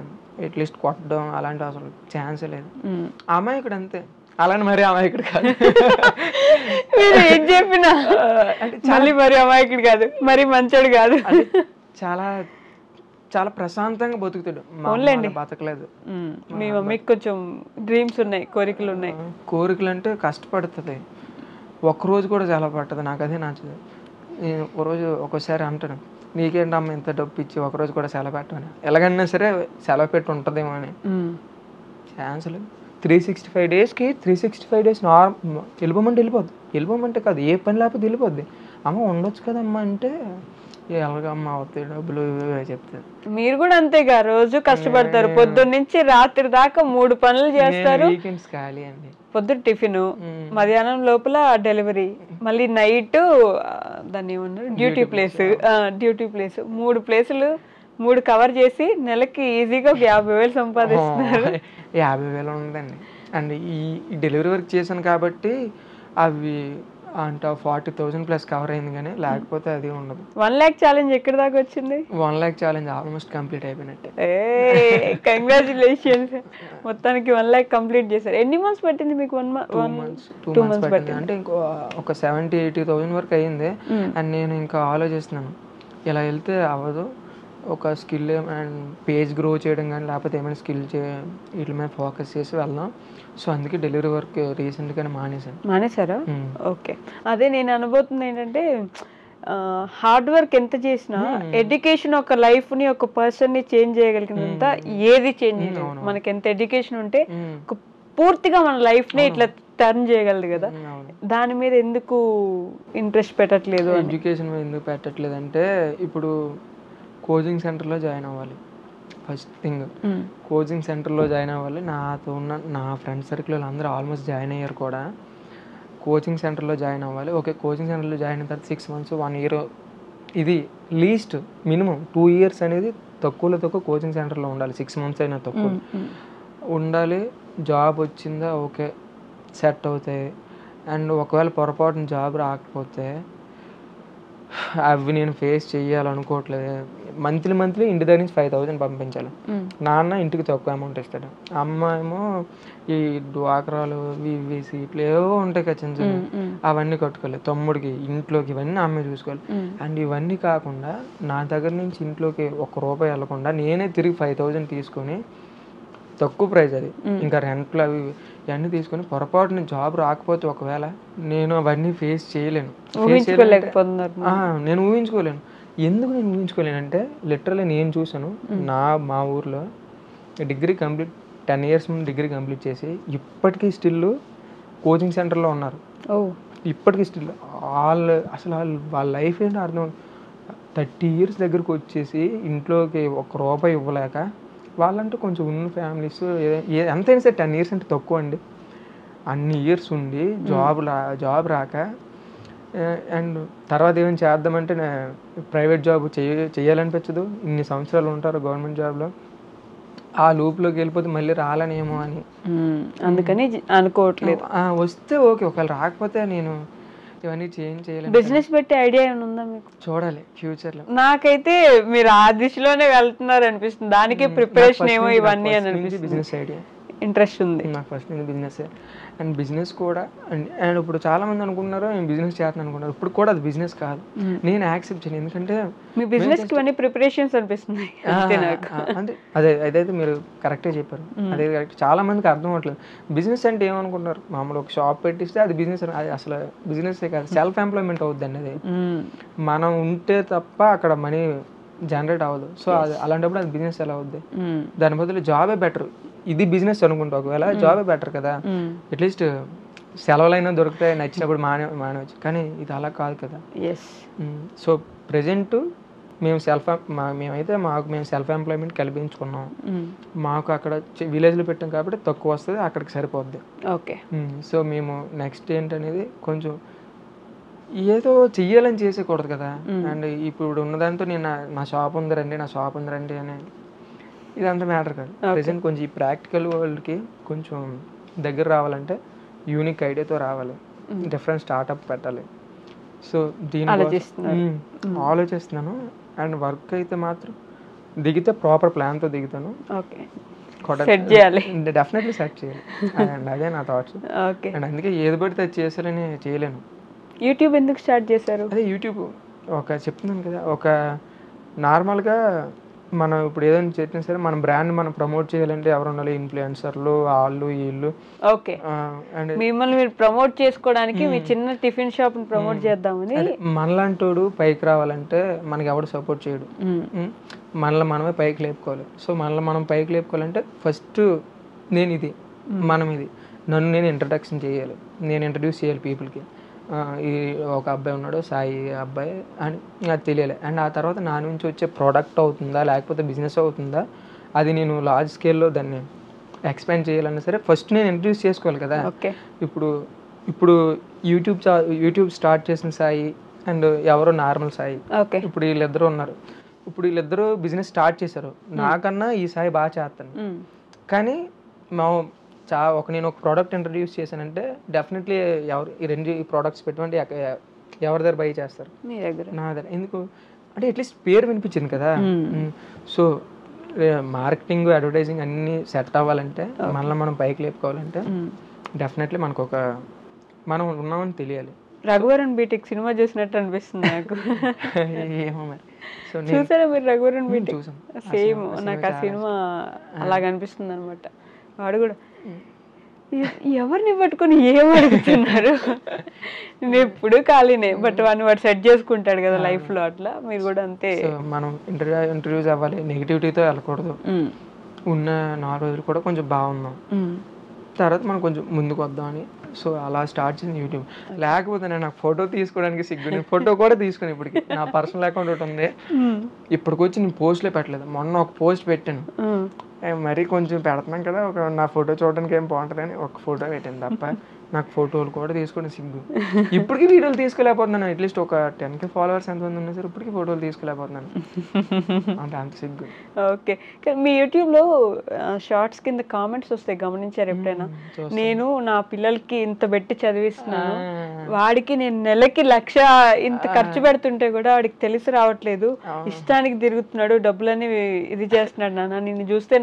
అట్లీస్ట్ కొట్టడం అలాంటి అసలు ఛాన్సే లేదు. అమాయకుడు అంతే, అలానే మరి అమాయకుడు కాదు. మీరు ఏం చెప్పినా అంటే మళ్ళీ మరి అమాయకుడు కాదు, మరి మంచోడు కాదు, చాలా చాలా ప్రశాంతంగా బతుకుతాడు. బతకలేదు. మీ మమ్మీకి కొంచెం డ్రీమ్స్ ఉన్నాయి, కోరికలు ఉన్నాయి. కోరికలు అంటే కష్టపడుతుంది, ఒక్కరోజు కూడా చాలా పడుతుంది. నాకు అదే నచ్చదు. నేను ఒకరోజు ఒక్కోసారి అంటాను, నీకేంటమ్మా ఇంత డబ్బు ఇచ్చి ఒకరోజు కూడా సెలవు పెట్టమని, ఎలాగైనా సరే సెలవు పెట్టి ఉంటుందేమో అని. ఛాన్స్ లేదు. 365 డేస్కి 365 డేస్ వెళ్ళిపోమంటే వెళ్ళిపోద్ది, వెళ్ళిపోమంటే కాదు ఏ పని లేకపోతే వెళ్ళిపోద్ది. అమ్మ ఉండొచ్చు కదమ్మా అంటే ఎలాగమ్మా అవుతాయి డబ్బులు చెప్తాను. మీరు కూడా అంతేగా, రోజు కష్టపడతారు, పొద్దున్న నుంచి రాత్రి దాకా 3 పనులు చేస్తారు. వీకెండ్స్ ఖాళీ అండి. పొద్దున్న టిఫిన్, మధ్యాహ్నం లోపల డెలివరీ, మళ్ళీ నైట్ దాన్ని ఏమన్నారు డ్యూటీ ప్లేస్. 3 ప్లేసులు 3 కవర్ చేసి నెలకి ఈజీగా 50,000 సంపాదిస్తున్నారు. 50,000 ఉందండి. అండ్ ఈ డెలివరీ వర్క్ చేశాను కాబట్టి అవి అంటే 40,000 ప్లస్ కవర్ అయింది, కానీ లేకపోతే అది ఉండదు. 1 lakh ఛాలెంజ్ ఎక్కడి దాకా వచ్చింది? 1 lakh ఛాలెంజ్ ఆల్మోస్ట్ కంప్లీట్ అయిపోయినట్టే. కంగ్రాచులేషన్స్. మొత్తానికి 1 lakh కంప్లీట్ చేశారు. ఎన్ని మంత్స్ పట్టింది మీకు? 2 months పట్టింది. అంటే ఇంకో ఒక 70,000-80,000 వరకు అయ్యింది. అండ్ నేను ఇంకా ఆలోచిస్తున్నాను, ఇలా వెళ్తే అవ్వదు, ఒక స్కిల్ అండ్ పేజ్ గ్రో చేయడం కానీ లేకపోతే ఏమైనా స్కిల్ వీటి మీద ఫోకస్ చేసి వెళ్దాం. సో అందుకే డెలివరీ వర్క్ రీసెంట్గానే మానేశారా? ఓకే. అదే నేను అనుభూతుంది ఏంటంటే, హార్డ్ వర్క్ ఎంత చేసినా ఎడ్యుకేషన్ ఒక లైఫ్ని ఒక పర్సన్ని చేంజ్ చేయగలిగినంత ఏది చేంజ్ చేయదు. మనకి ఎంత ఎడ్యుకేషన్ ఉంటే పూర్తిగా మన లైఫ్ని ఇట్లా టర్న్ చేయగలదు కదా. దాని మీద ఎందుకు ఇంట్రెస్ట్ పెట్టట్లేదు? ఎడ్యుకేషన్ మీద ఎందుకు పెట్టట్లేదు అంటే, ఇప్పుడు కోచింగ్ సెంటర్లో జాయిన్ అవ్వాలి. ఫస్ట్ థింగ్ కోచింగ్ సెంటర్లో జాయిన్ అవ్వాలి. నాతో ఉన్న నా ఫ్రెండ్ సర్కిల్ అందరూ ఆల్మోస్ట్ జాయిన్ అయ్యారు కూడా. కోచింగ్ సెంటర్లో జాయిన్ అవ్వాలి. ఓకే, కోచింగ్ సెంటర్లో జాయిన్ అయిన తర్వాత 6 months 1 year ఇది లీస్ట్ మినిమం 2 years అనేది తక్కువలో తక్కువ కోచింగ్ సెంటర్లో ఉండాలి. 6 months అయినా తక్కువ ఉండాలి. జాబ్ వచ్చిందా ఓకే సెట్ అవుతాయి. అండ్ ఒకవేళ పొరపాటున జాబ్ రాకపోతే అవి నేను ఫేస్ చేయాలనుకోవట్లేదు. మంత్లీ ఇంటి దగ్గర నుంచి 5,000 పంపించాలి. నాన్న ఇంటికి తక్కువ అమౌంట్ ఇస్తాడు, అమ్మ ఏమో ఈ డ్వాక్రాలు వివిసి ఇట్లా ఏవో ఉంటాయి కదా చిన్న చిన్న, అవన్నీ కట్టుకోవాలి. తమ్ముడికి ఇంట్లోకి ఇవన్నీ అమ్మే చూసుకోవాలి. అండ్ ఇవన్నీ కాకుండా నా దగ్గర నుంచి ఇంట్లోకి ₹1 వెళ్ళకుండా నేనే తిరిగి 5,000 తీసుకొని, తక్కువ ప్రైస్ అది, ఇంకా రెంట్లు అవి ఇవన్నీ తీసుకొని పొరపాటున జాబ్ రాకపోతే ఒకవేళ నేను అవన్నీ ఫేస్ చేయలేను. నేను ఊహించుకోలేను. ఎందుకు నేను ఊహించుకోలేనంటే లిటరల్లీ నేను చూసాను. మా ఊర్లో డిగ్రీ కంప్లీట్ 10 years ముందు డిగ్రీ కంప్లీట్ చేసి ఇప్పటికీ స్టిల్ కోచింగ్ సెంటర్లో ఉన్నారు. ఇప్పటికీ స్టిల్ వాళ్ళ లైఫ్ ఏంటో అర్థం. 30 years దగ్గరకు వచ్చేసి ఇంట్లోకి ₹1 ఇవ్వలేక, వాళ్ళంటే కొంచెం ఉన్న ఫ్యామిలీస్ ఎంతైనా సరే 10 years అంటే తక్కువ అండి. అన్ని ఇయర్స్ ఉండి జాబ్ రాక, అండ్ తర్వాత ఏమైనా చేద్దామంటే ప్రైవేట్ జాబ్ చేయాలనిపించదు. ఇన్ని సంవత్సరాలు ఉంటారు గవర్నమెంట్ జాబ్లో, ఆ లూప్లోకి వెళ్ళిపోతే మళ్ళీ రాలనేమో అని అందుకని అనుకోవట్లేదు. వస్తే ఓకే, ఒకవేళ రాకపోతే నేను ఇవన్నీ చేంజ్ చేయలేదు. బిజినెస్ పెట్టే ఐడియా ఏమైనా ఉందా మీకు? చూడాలి ఫ్యూచర్లో. నాకైతే మీరు ఆ దిశలోనే వెళ్తున్నారు అనిపిస్తుంది. దానికి ప్రిపరేషన్ ఏమో ఇవన్నీ అని అనిపిస్తుంది. బిజినెస్ ఐడియా ఇంట్రెస్ట్ ఉంది నాకు ఫస్ట్ నుంచి బిజినెస్. అండ్ బిజినెస్ కూడా అండ్ ఇప్పుడు చాలా మంది అనుకుంటున్నారు నేను బిజినెస్ చేస్తాను అనుకుంటున్నారు. ఇప్పుడు కూడా అది బిజినెస్ కాదు, నేను యాక్సెప్ట్ చేయను. ఎందుకంటే మీ బిజినెస్ కి అన్ని ప్రిపరేషన్స్ అనిపిస్తున్నాయి. అంటే అదైతే మీరు కరెక్టే చెప్పారు. అదే కరెక్ట్. చాలా మందికి అర్థం అవ్వట్లేదు బిజినెస్ అంటే ఏమనుకుంటున్నారు. మామూలు ఒక షాప్ పెట్టిస్తే అది బిజినెస్, అది అసలు బిజినెస్ కాదు, సెల్ఫ్ ఎంప్లాయ్మెంట్ అవుద్దండి. అది మనం ఉంటే తప్ప అక్కడ మనీ జనరేట్ అవ్వదు. సో అది అలాంటప్పుడు అది బిజినెస్ ఎలా అవుద్ది? దాని బదులు జాబే బెటర్. ఇది బిజినెస్ అనుకుంటా, ఒకవేళ జాబే బెటర్ కదా, అట్లీస్ట్ సెలవులైనా దొరుకుతాయి, నచ్చినప్పుడు మానేవచ్చు. కానీ ఇది అలా కాదు కదా. సో ప్రెజెంట్ మేము సెల్ఫ్ ఎంప్లాయ్మెంట్ కల్పించుకున్నాం. మాకు అక్కడ విలేజ్లో పెట్టాం కాబట్టి తక్కువ వస్తుంది, అక్కడికి సరిపోద్ది. ఓకే. సో మేము నెక్స్ట్ ఏంటనేది కొంచెం ఏదో చెయ్యాలని చేసేకూడదు కదా. అండ్ ఇప్పుడు ఉన్నదాంతో నేను నా షాప్ ఉందిరండి అని ఇదంతా మ్యాటర్ కాదు. ప్రెసెంట్ కొంచెం ఈ ప్రాక్టికల్ వరల్డ్కి కొంచెం దగ్గర రావాలంటే యూనిక్ ఐడియాతో రావాలి, డిఫరెంట్ స్టార్ట్అప్ పెట్టాలి. సో దీని ఆలోచిస్తున్నాను. అండ్ వర్క్ అయితే మాత్రం దిగితే ప్రాపర్ ప్లాన్తో దిగుతాను. ఓకే, సెట్ చేయాలి, డెఫినెట్లీ సెట్ చేయాలి. అండ్ అదే నా థాట్స్. ఓకే. అండ్ అందుకే ఏది పడితే అది చేశారని చేయలేను. యూట్యూబ్ ఎందుకు స్టార్ట్ చేశారు? అదే యూట్యూబ్ చెప్తున్నాను కదా, ఒక నార్మల్గా మనం ఇప్పుడు ఏదైనా చేసినా సరే మన బ్రాండ్ మనం ప్రమోట్ చేయాలంటే ఎవరు ఉండాలి? ఇన్ఫ్లుయెన్సర్లు, వాళ్ళు వీళ్ళు. ఓకే, అండ్ మిమ్మల్ని మీరు ప్రమోట్ చేసుకోవడానికి మీ చిన్న టిఫిన్ షాప్ ప్రమోట్ చేద్దామని. మనలాంటోడు పైకి రావాలంటే మనకి ఎవడు సపోర్ట్ చేయడు, మనల్ని మనమే పైకి లేపుకోవాలి. సో మనల్ని మనం పైకి లేపుకోవాలంటే ఫస్ట్ నేను ఇది, మనం ఇది, నన్ను నేను ఇంట్రడక్షన్ చేయాలి, నేను ఇంట్రడ్యూస్ చేయాలి పీపుల్కి. ఈ ఒక అబ్బాయి ఉన్నాడు సాయి అబ్బాయి అని అది తెలియాలి. అండ్ ఆ తర్వాత నా నుంచి వచ్చే ప్రోడక్ట్ అవుతుందా లేకపోతే బిజినెస్ అవుతుందా, అది నేను లార్జ్ స్కేల్లో దాన్ని ఎక్స్పాండ్ చేయాలన్నా సరే ఫస్ట్ నేను ఇంట్రడ్యూస్ చేసుకోవాలి కదా. ఇప్పుడు యూట్యూబ్ స్టార్ట్ చేసిన సాయి అండ్ ఎవరో నార్మల్ సాయి, ఇప్పుడు వీళ్ళిద్దరూ ఉన్నారు. ఇప్పుడు వీళ్ళిద్దరూ బిజినెస్ స్టార్ట్ చేశారు, నాకన్నా ఈ సాయి బాగా చేస్తాను. కానీ నేను ఒక ప్రోడక్ట్ ఇంట్రడ్యూస్ చేశానంటే డెఫినెట్లీ ఈ ప్రోడక్ట్స్ పెట్టుకుంటే ఎవరి దగ్గర బై చేస్తారు? నా దగ్గర. ఎందుకు అంటే అట్లీస్ట్ పేరు వినిపించింది కదా. సో మార్కెటింగ్, అడ్వర్టైజింగ్ అన్నీ సెట్ అవ్వాలంటే మనల్ని మనం పైకి లేపుకోవాలంటే డెఫినెట్లీ మనం ఉన్నామని తెలియాలి. రఘువరన్ బీటెక్ సినిమా చూసినట్టు అనిపిస్తుంది నాకు. ఏమో మరి. సో చూసారా మీరు రఘువరన్ బీటెక్? సేమ్ నాకు ఆ సినిమా అలాగ అనిపిస్తుంది అనమాట. వాడు కూడా ఎవరిని పట్టుకొని ఏం అడుగుతున్నారు, నేను ఎప్పుడు ఖాళీనే, బట్ వాడు సెట్ చేసుకుంటాడు కదా లైఫ్లో. అట్లా మీరు కూడా అంతే. మనం ఇంటర్వ్యూస్ అవ్వాలి, నెగిటివిటీతో వెళ్ళకూడదు. ఉన్న 4 రోజులు కూడా కొంచెం బాగుందాం, తర్వాత మనం కొంచెం ముందుకు వద్దామని. సో అలా స్టార్ట్ చేసింది యూట్యూబ్. లేకపోతే నాకు ఫోటో తీసుకోవడానికి సిగ్గు, నేను ఫోటో కూడా తీసుకుని ఇప్పటికి నా పర్సనల్ అకౌంట్ ఒకటి ఉంది, ఇప్పటికొచ్చి నేను పోస్ట్లే పెట్టలేదు. మొన్న ఒక పోస్ట్ పెట్టాను, మరీ కొంచెం పెడుతున్నాం కదా, నా ఫోటో చూడడానికి ఏం బాగుంటుందని ఒక ఫోటో పెట్టాను తప్ప నాకు ఫోటోలు కూడా తీసుకుని సిగ్గు. ఇప్పటికీ వీడియోలు తీసుకోలేకపోతున్నాను. అట్లీస్ట్ ఒక 10K ఫాలోవర్స్ ఎంతమంది ఉన్నా సరే ఇప్పటికీ ఫోటోలు తీసుకోలేకపోతున్నాను, అంటే అంత సిగ్గు. ఓకే, మీ యూట్యూబ్లో షార్ట్స్ కింద కామెంట్స్ వస్తాయి, గమనించారు ఎప్పుడైనా? నేను నా పిల్లలకి ఇంత పెట్టి చదివిస్తున్నాను, వాడికి నేను నెలకి 1,00,000 ఇంత ఖర్చు పెడుతుంటే కూడా వాడికి తెలిసి రావట్లేదు, ఇష్టానికి తిరుగుతున్నాడు, డబ్బులని ఇది చేస్తున్నాడు నాన్న, నిన్ను చూస్తే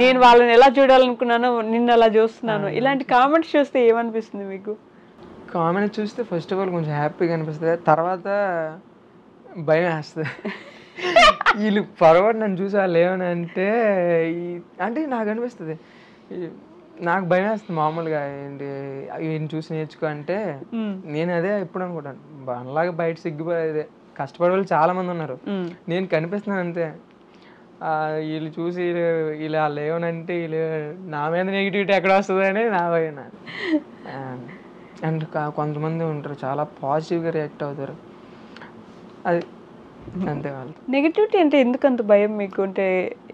నేను వాళ్ళని ఎలా చూడాలనుకున్నానో నిన్ను అలా చూస్తున్నాను. ఇలాంటి కామెంట్స్ చూస్తే ఏమనిపిస్తుంది మీకు? కామెంట్స్ చూస్తే ఫస్ట్ ఆఫ్ ఆల్ కొంచెం హ్యాపీగా అనిపిస్తుంది, తర్వాత భయం వేస్తుంది. వీళ్ళు పొరపాటు నన్ను చూసి వాళ్ళు ఏమని అంటే నాకు అనిపిస్తుంది, నాకు భయం వేస్తుంది మామూలుగా. ఏంటి ఈయన చూసి నేర్చుకో అంటే నేను అదే ఎప్పుడు అనుకుంటాను, అలాగే బయట సిగ్గుపోయేదే. కష్టపడే వాళ్ళు చాలా మంది ఉన్నారు, నేను కనిపిస్తున్నాను అంతే. వీళ్ళు చూసి వాళ్ళు ఏమనంటే వీళ్ళు నా మీద నెగిటివిటీ ఎక్కడ వస్తుంది అని నా భయం. అండ్ కొంతమంది ఉంటారు చాలా పాజిటివ్గా రియాక్ట్ అవుతారు, అది అంతే. వాళ్ళు నెగిటివిటీ అంటే ఎందుకు అంత భయం మీకు? అంటే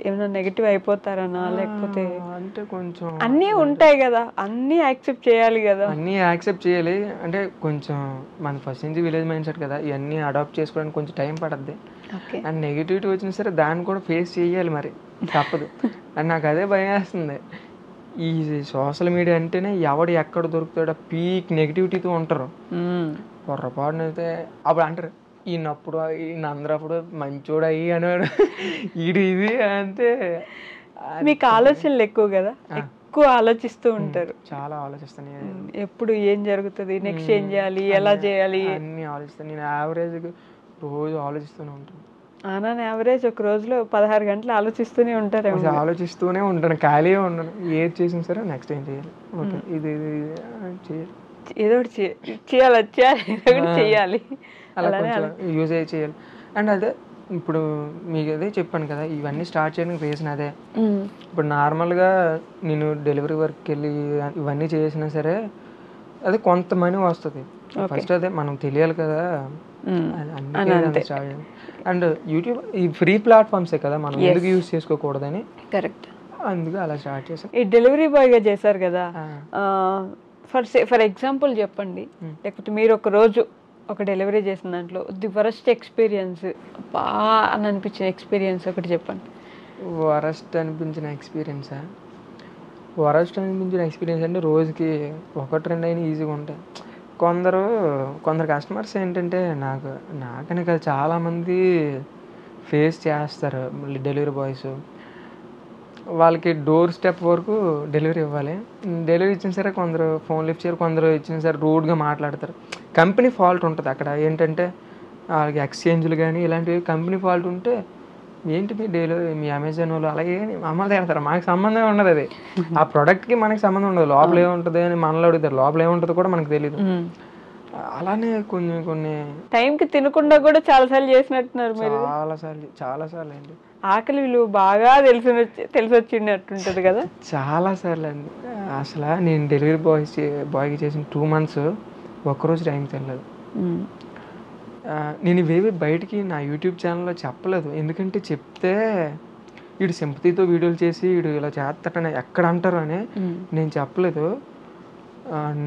ఏమైనా నెగిటివ్ అయిపోతారనా, లేకపోతే అంటే కొంచెం అన్నీ ఉంటాయి కదా, అన్నీ యాక్సెప్ట్ చేయాలి కదా? అన్నీ యాక్సెప్ట్ చేయాలి అంటే కొంచెం మన ఫస్ట్ నుంచి విలేజ్ మైండ్ సెట్ కదా, ఇవన్నీ అడాప్ట్ చేసుకోవడానికి కొంచెం టైం పడుద్ది. అండ్ నెగిటివిటీ వచ్చినా సరే దాన్ని కూడా ఫేస్ చేయాలి, మరి తప్పదు. అండ్ నాకు అదే భయం వేస్తుంది. ఈ సోషల్ మీడియా అంటేనే ఎవడు ఎక్కడ దొరుకుతాడో పీక్ నెగిటివిటీతో ఉంటారు. పొరపాటునైతే అప్పుడు అంటారు ఈయనప్పుడు ఈయన అందరప్పుడు మంచోడు అయ్యి అనేవాడు, ఈడు ఇది అంటే. మీకు ఆలోచనలు ఎక్కువ కదా, ఎక్కువ ఆలోచిస్తూ ఉంటారు? చాలా ఆలోచిస్తాను, ఎప్పుడు ఏం జరుగుతుంది, నెక్స్ట్ ఏం చేయాలి, ఎలా చేయాలి అన్నీ ఆలోచిస్తాను. నేను యావరేజ్ రోజు ఆలోచిస్తూనే ఉంటాను. యావరేజ్ ఒక రోజులో 16 గంటలు ఆలోచిస్తూనే ఉంటారు? ఆలోచిస్తూనే ఉంటాను, ఖాళీగా ఉండను. ఏది చేసిన సరే నెక్స్ట్ ఏం చేయాలి, ఓకే ఇది చేయాలి, ఏదో ఒకటి చేయాలి, అలా కొంచెం యూజ్ చేయాలి. అండ్ అదే ఇప్పుడు మీకు అదే చెప్పాను కదా, ఇవన్నీ స్టార్ట్ చేయడానికి రీజన్ అదే. ఇప్పుడు నార్మల్గా నేను డెలివరీ వర్క్కి వెళ్ళి ఇవన్నీ చేసినా సరే అది కొంత మనీ వస్తుంది. ఫస్ట్ అదే మనం తెలియాలి కదా, అండ్ యూట్యూబ్ ఈ ఫ్రీ ప్లాట్ఫామ్సే కదా, మనం ఎందుకు యూజ్ చేసుకోకూడదని. కరెక్ట్, అందుకే అలా స్టార్ట్ చేసాం. ఈ డెలివరీ బాయ్గా చేశారు కదా, ఫర్ ఎగ్జాంపుల్ చెప్పండి, లేకపోతే మీరు ఒక రోజు ఒక డెలివరీ చేసిన దాంట్లో ది వరస్ట్ ఎక్స్పీరియన్స్ బాగా అని అనిపించిన ఎక్స్పీరియన్స్ ఒకటి చెప్పండి. వరస్ట్ అనిపించిన ఎక్స్పీరియన్స్ అంటే రోజుకి 1-2 అయినా ఈజీగా ఉంటాయి. కొందరు కస్టమర్స్ ఏంటంటే నాకనే కదా చాలామంది ఫేస్ చేస్తారు డెలివరీ బాయ్స్. వాళ్ళకి డోర్ స్టెప్ వరకు డెలివరీ ఇవ్వాలి. డెలివరీ ఇచ్చిన సరే కొందరు ఫోన్ లిఫ్ట్ చేయరు, కొందరు ఇచ్చిన సరే రూడ్గా మాట్లాడతారు. కంపెనీ ఫాల్ట్ ఉంటుంది అక్కడ. ఏంటంటే వాళ్ళకి ఎక్స్చేంజ్లు కానీ ఇలాంటివి కంపెనీ ఫాల్ట్ ఉంటే ఏంటి మీ డెలివరీ మీ అమెజాన్ వాళ్ళు అలాగే మమ్మల్ని తిడతారు. మనకి సంబంధం ఉండదు. అది ఆ ప్రోడక్ట్కి మనకి సంబంధం ఉండదు. లోపల ఏముంటుంది అని మనలో అడుగుతారు. లోపల ఏముంటుందో కూడా మనకు తెలియదు. అలానే కొన్ని టైంకి తినకుండా కూడా చాలాసార్లు చేసినట్టున్నారు మీరు. చాలాసార్లు అండి. ఆకలి విలువ బాగా తెలిసి వచ్చినట్టుంటది కదా. చాలాసార్లు అండి. అసలు నేను డెలివరీ బాయ్కి చేసిన 2 months ఒక్కరోజు టైంకి తినలేదు. నేను ఇవేవి బయటికి నా యూట్యూబ్ ఛానల్లో చెప్పలేదు. ఎందుకంటే చెప్తే వీడు సింపతితో వీడియోలు చేసి వీడు ఇలా చేస్తాడని ఎక్కడ అంటారు అని నేను చెప్పలేదు.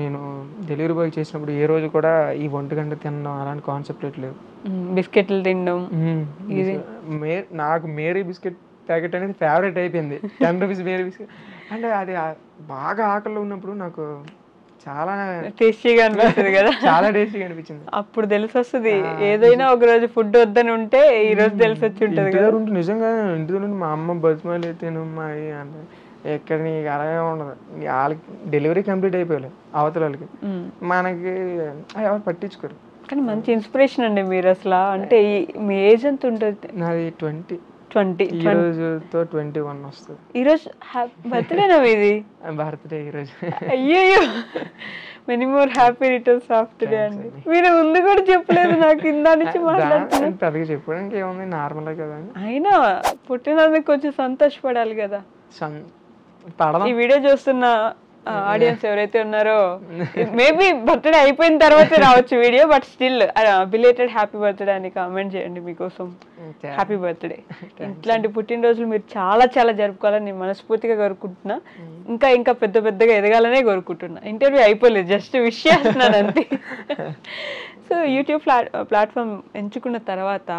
నేను డెలివరీ బాయ్ చేసినప్పుడు ఏ రోజు కూడా ఈ 1 గంట తినడం అలాంటి కాన్సెప్ట్ లేవు. బిస్కెట్లు తినడం. నాకు మేరీ బిస్కెట్ ప్యాకెట్ అనేది ఫేవరెట్ అయిపోయింది. 10 రూపీస్ మేరీ బిస్కెట్ అంటే అది బాగా ఆకలిలో ఉన్నప్పుడు నాకు చాలా టేస్టీగా అనిపిస్తుంది కదా. చాలా టేస్టీగా అనిపించింది. అప్పుడు తెలిసి వస్తుంది. ఏదైనా ఒక రోజు ఫుడ్ వద్దని ఉంటే ఈ రోజు తెలిసి వచ్చి ఉంటుంది కదా. నిజంగా ఇంటి నుండి మా అమ్మ బతిమాలి తినమ్మా అంటే ఎక్కడ నీకు అలాగే ఉండదు. వాళ్ళకి డెలివరీ కంప్లీట్ అయిపోయాలి అవతల వాళ్ళకి, మనకి ఎవరు పట్టించుకోరు. కానీ మంచి ఇన్స్పిరేషన్ అండి మీరు. అసలు అంటే మీ ఏజ్ ఎంత ఉంటుంది? నాది 20. ఈ రోజుతో 21 వస్తుంది. ఈరోజు బర్త్డేనా మీది? బర్త్డే ఈరోజు. అయ్యో, many more happy returns of day అండి. మీరు ముందు కూడా చెప్పలేదు నాకు. ఇందా నుంచి మాట్లాడుతున్నాను. పెద్దగా చెప్పడానికి ఏముంది, నార్మల్ కదా. అయినా పుట్టినందుకు కొంచెం సంతోషపడాలి కదా. ఈ వీడియో చూస్తున్న ఆడియన్స్ ఎవరైతే ఉన్నారో మేబీ బర్త్డే అయిపోయిన తర్వాతే రావచ్చు video, but still belated happy birthday అని కామెంట్ చేయండి. మీకోసం హ్యాపీ బర్త్డే. ఇట్లాంటి పుట్టినరోజులు మీరు చాలా చాలా జరుపుకోవాలని నేను మనస్ఫూర్తిగా కోరుకుంటున్నా. ఇంకా ఇంకా పెద్దగా ఎదగాలనే కోరుకుంటున్నా. ఇంటర్వ్యూ అయిపోలేదు, జస్ట్ విష్ చేస్తున్నాను అంతే. సో యూట్యూబ్ ప్లాట్ఫామ్ ఎంచుకున్న తర్వాత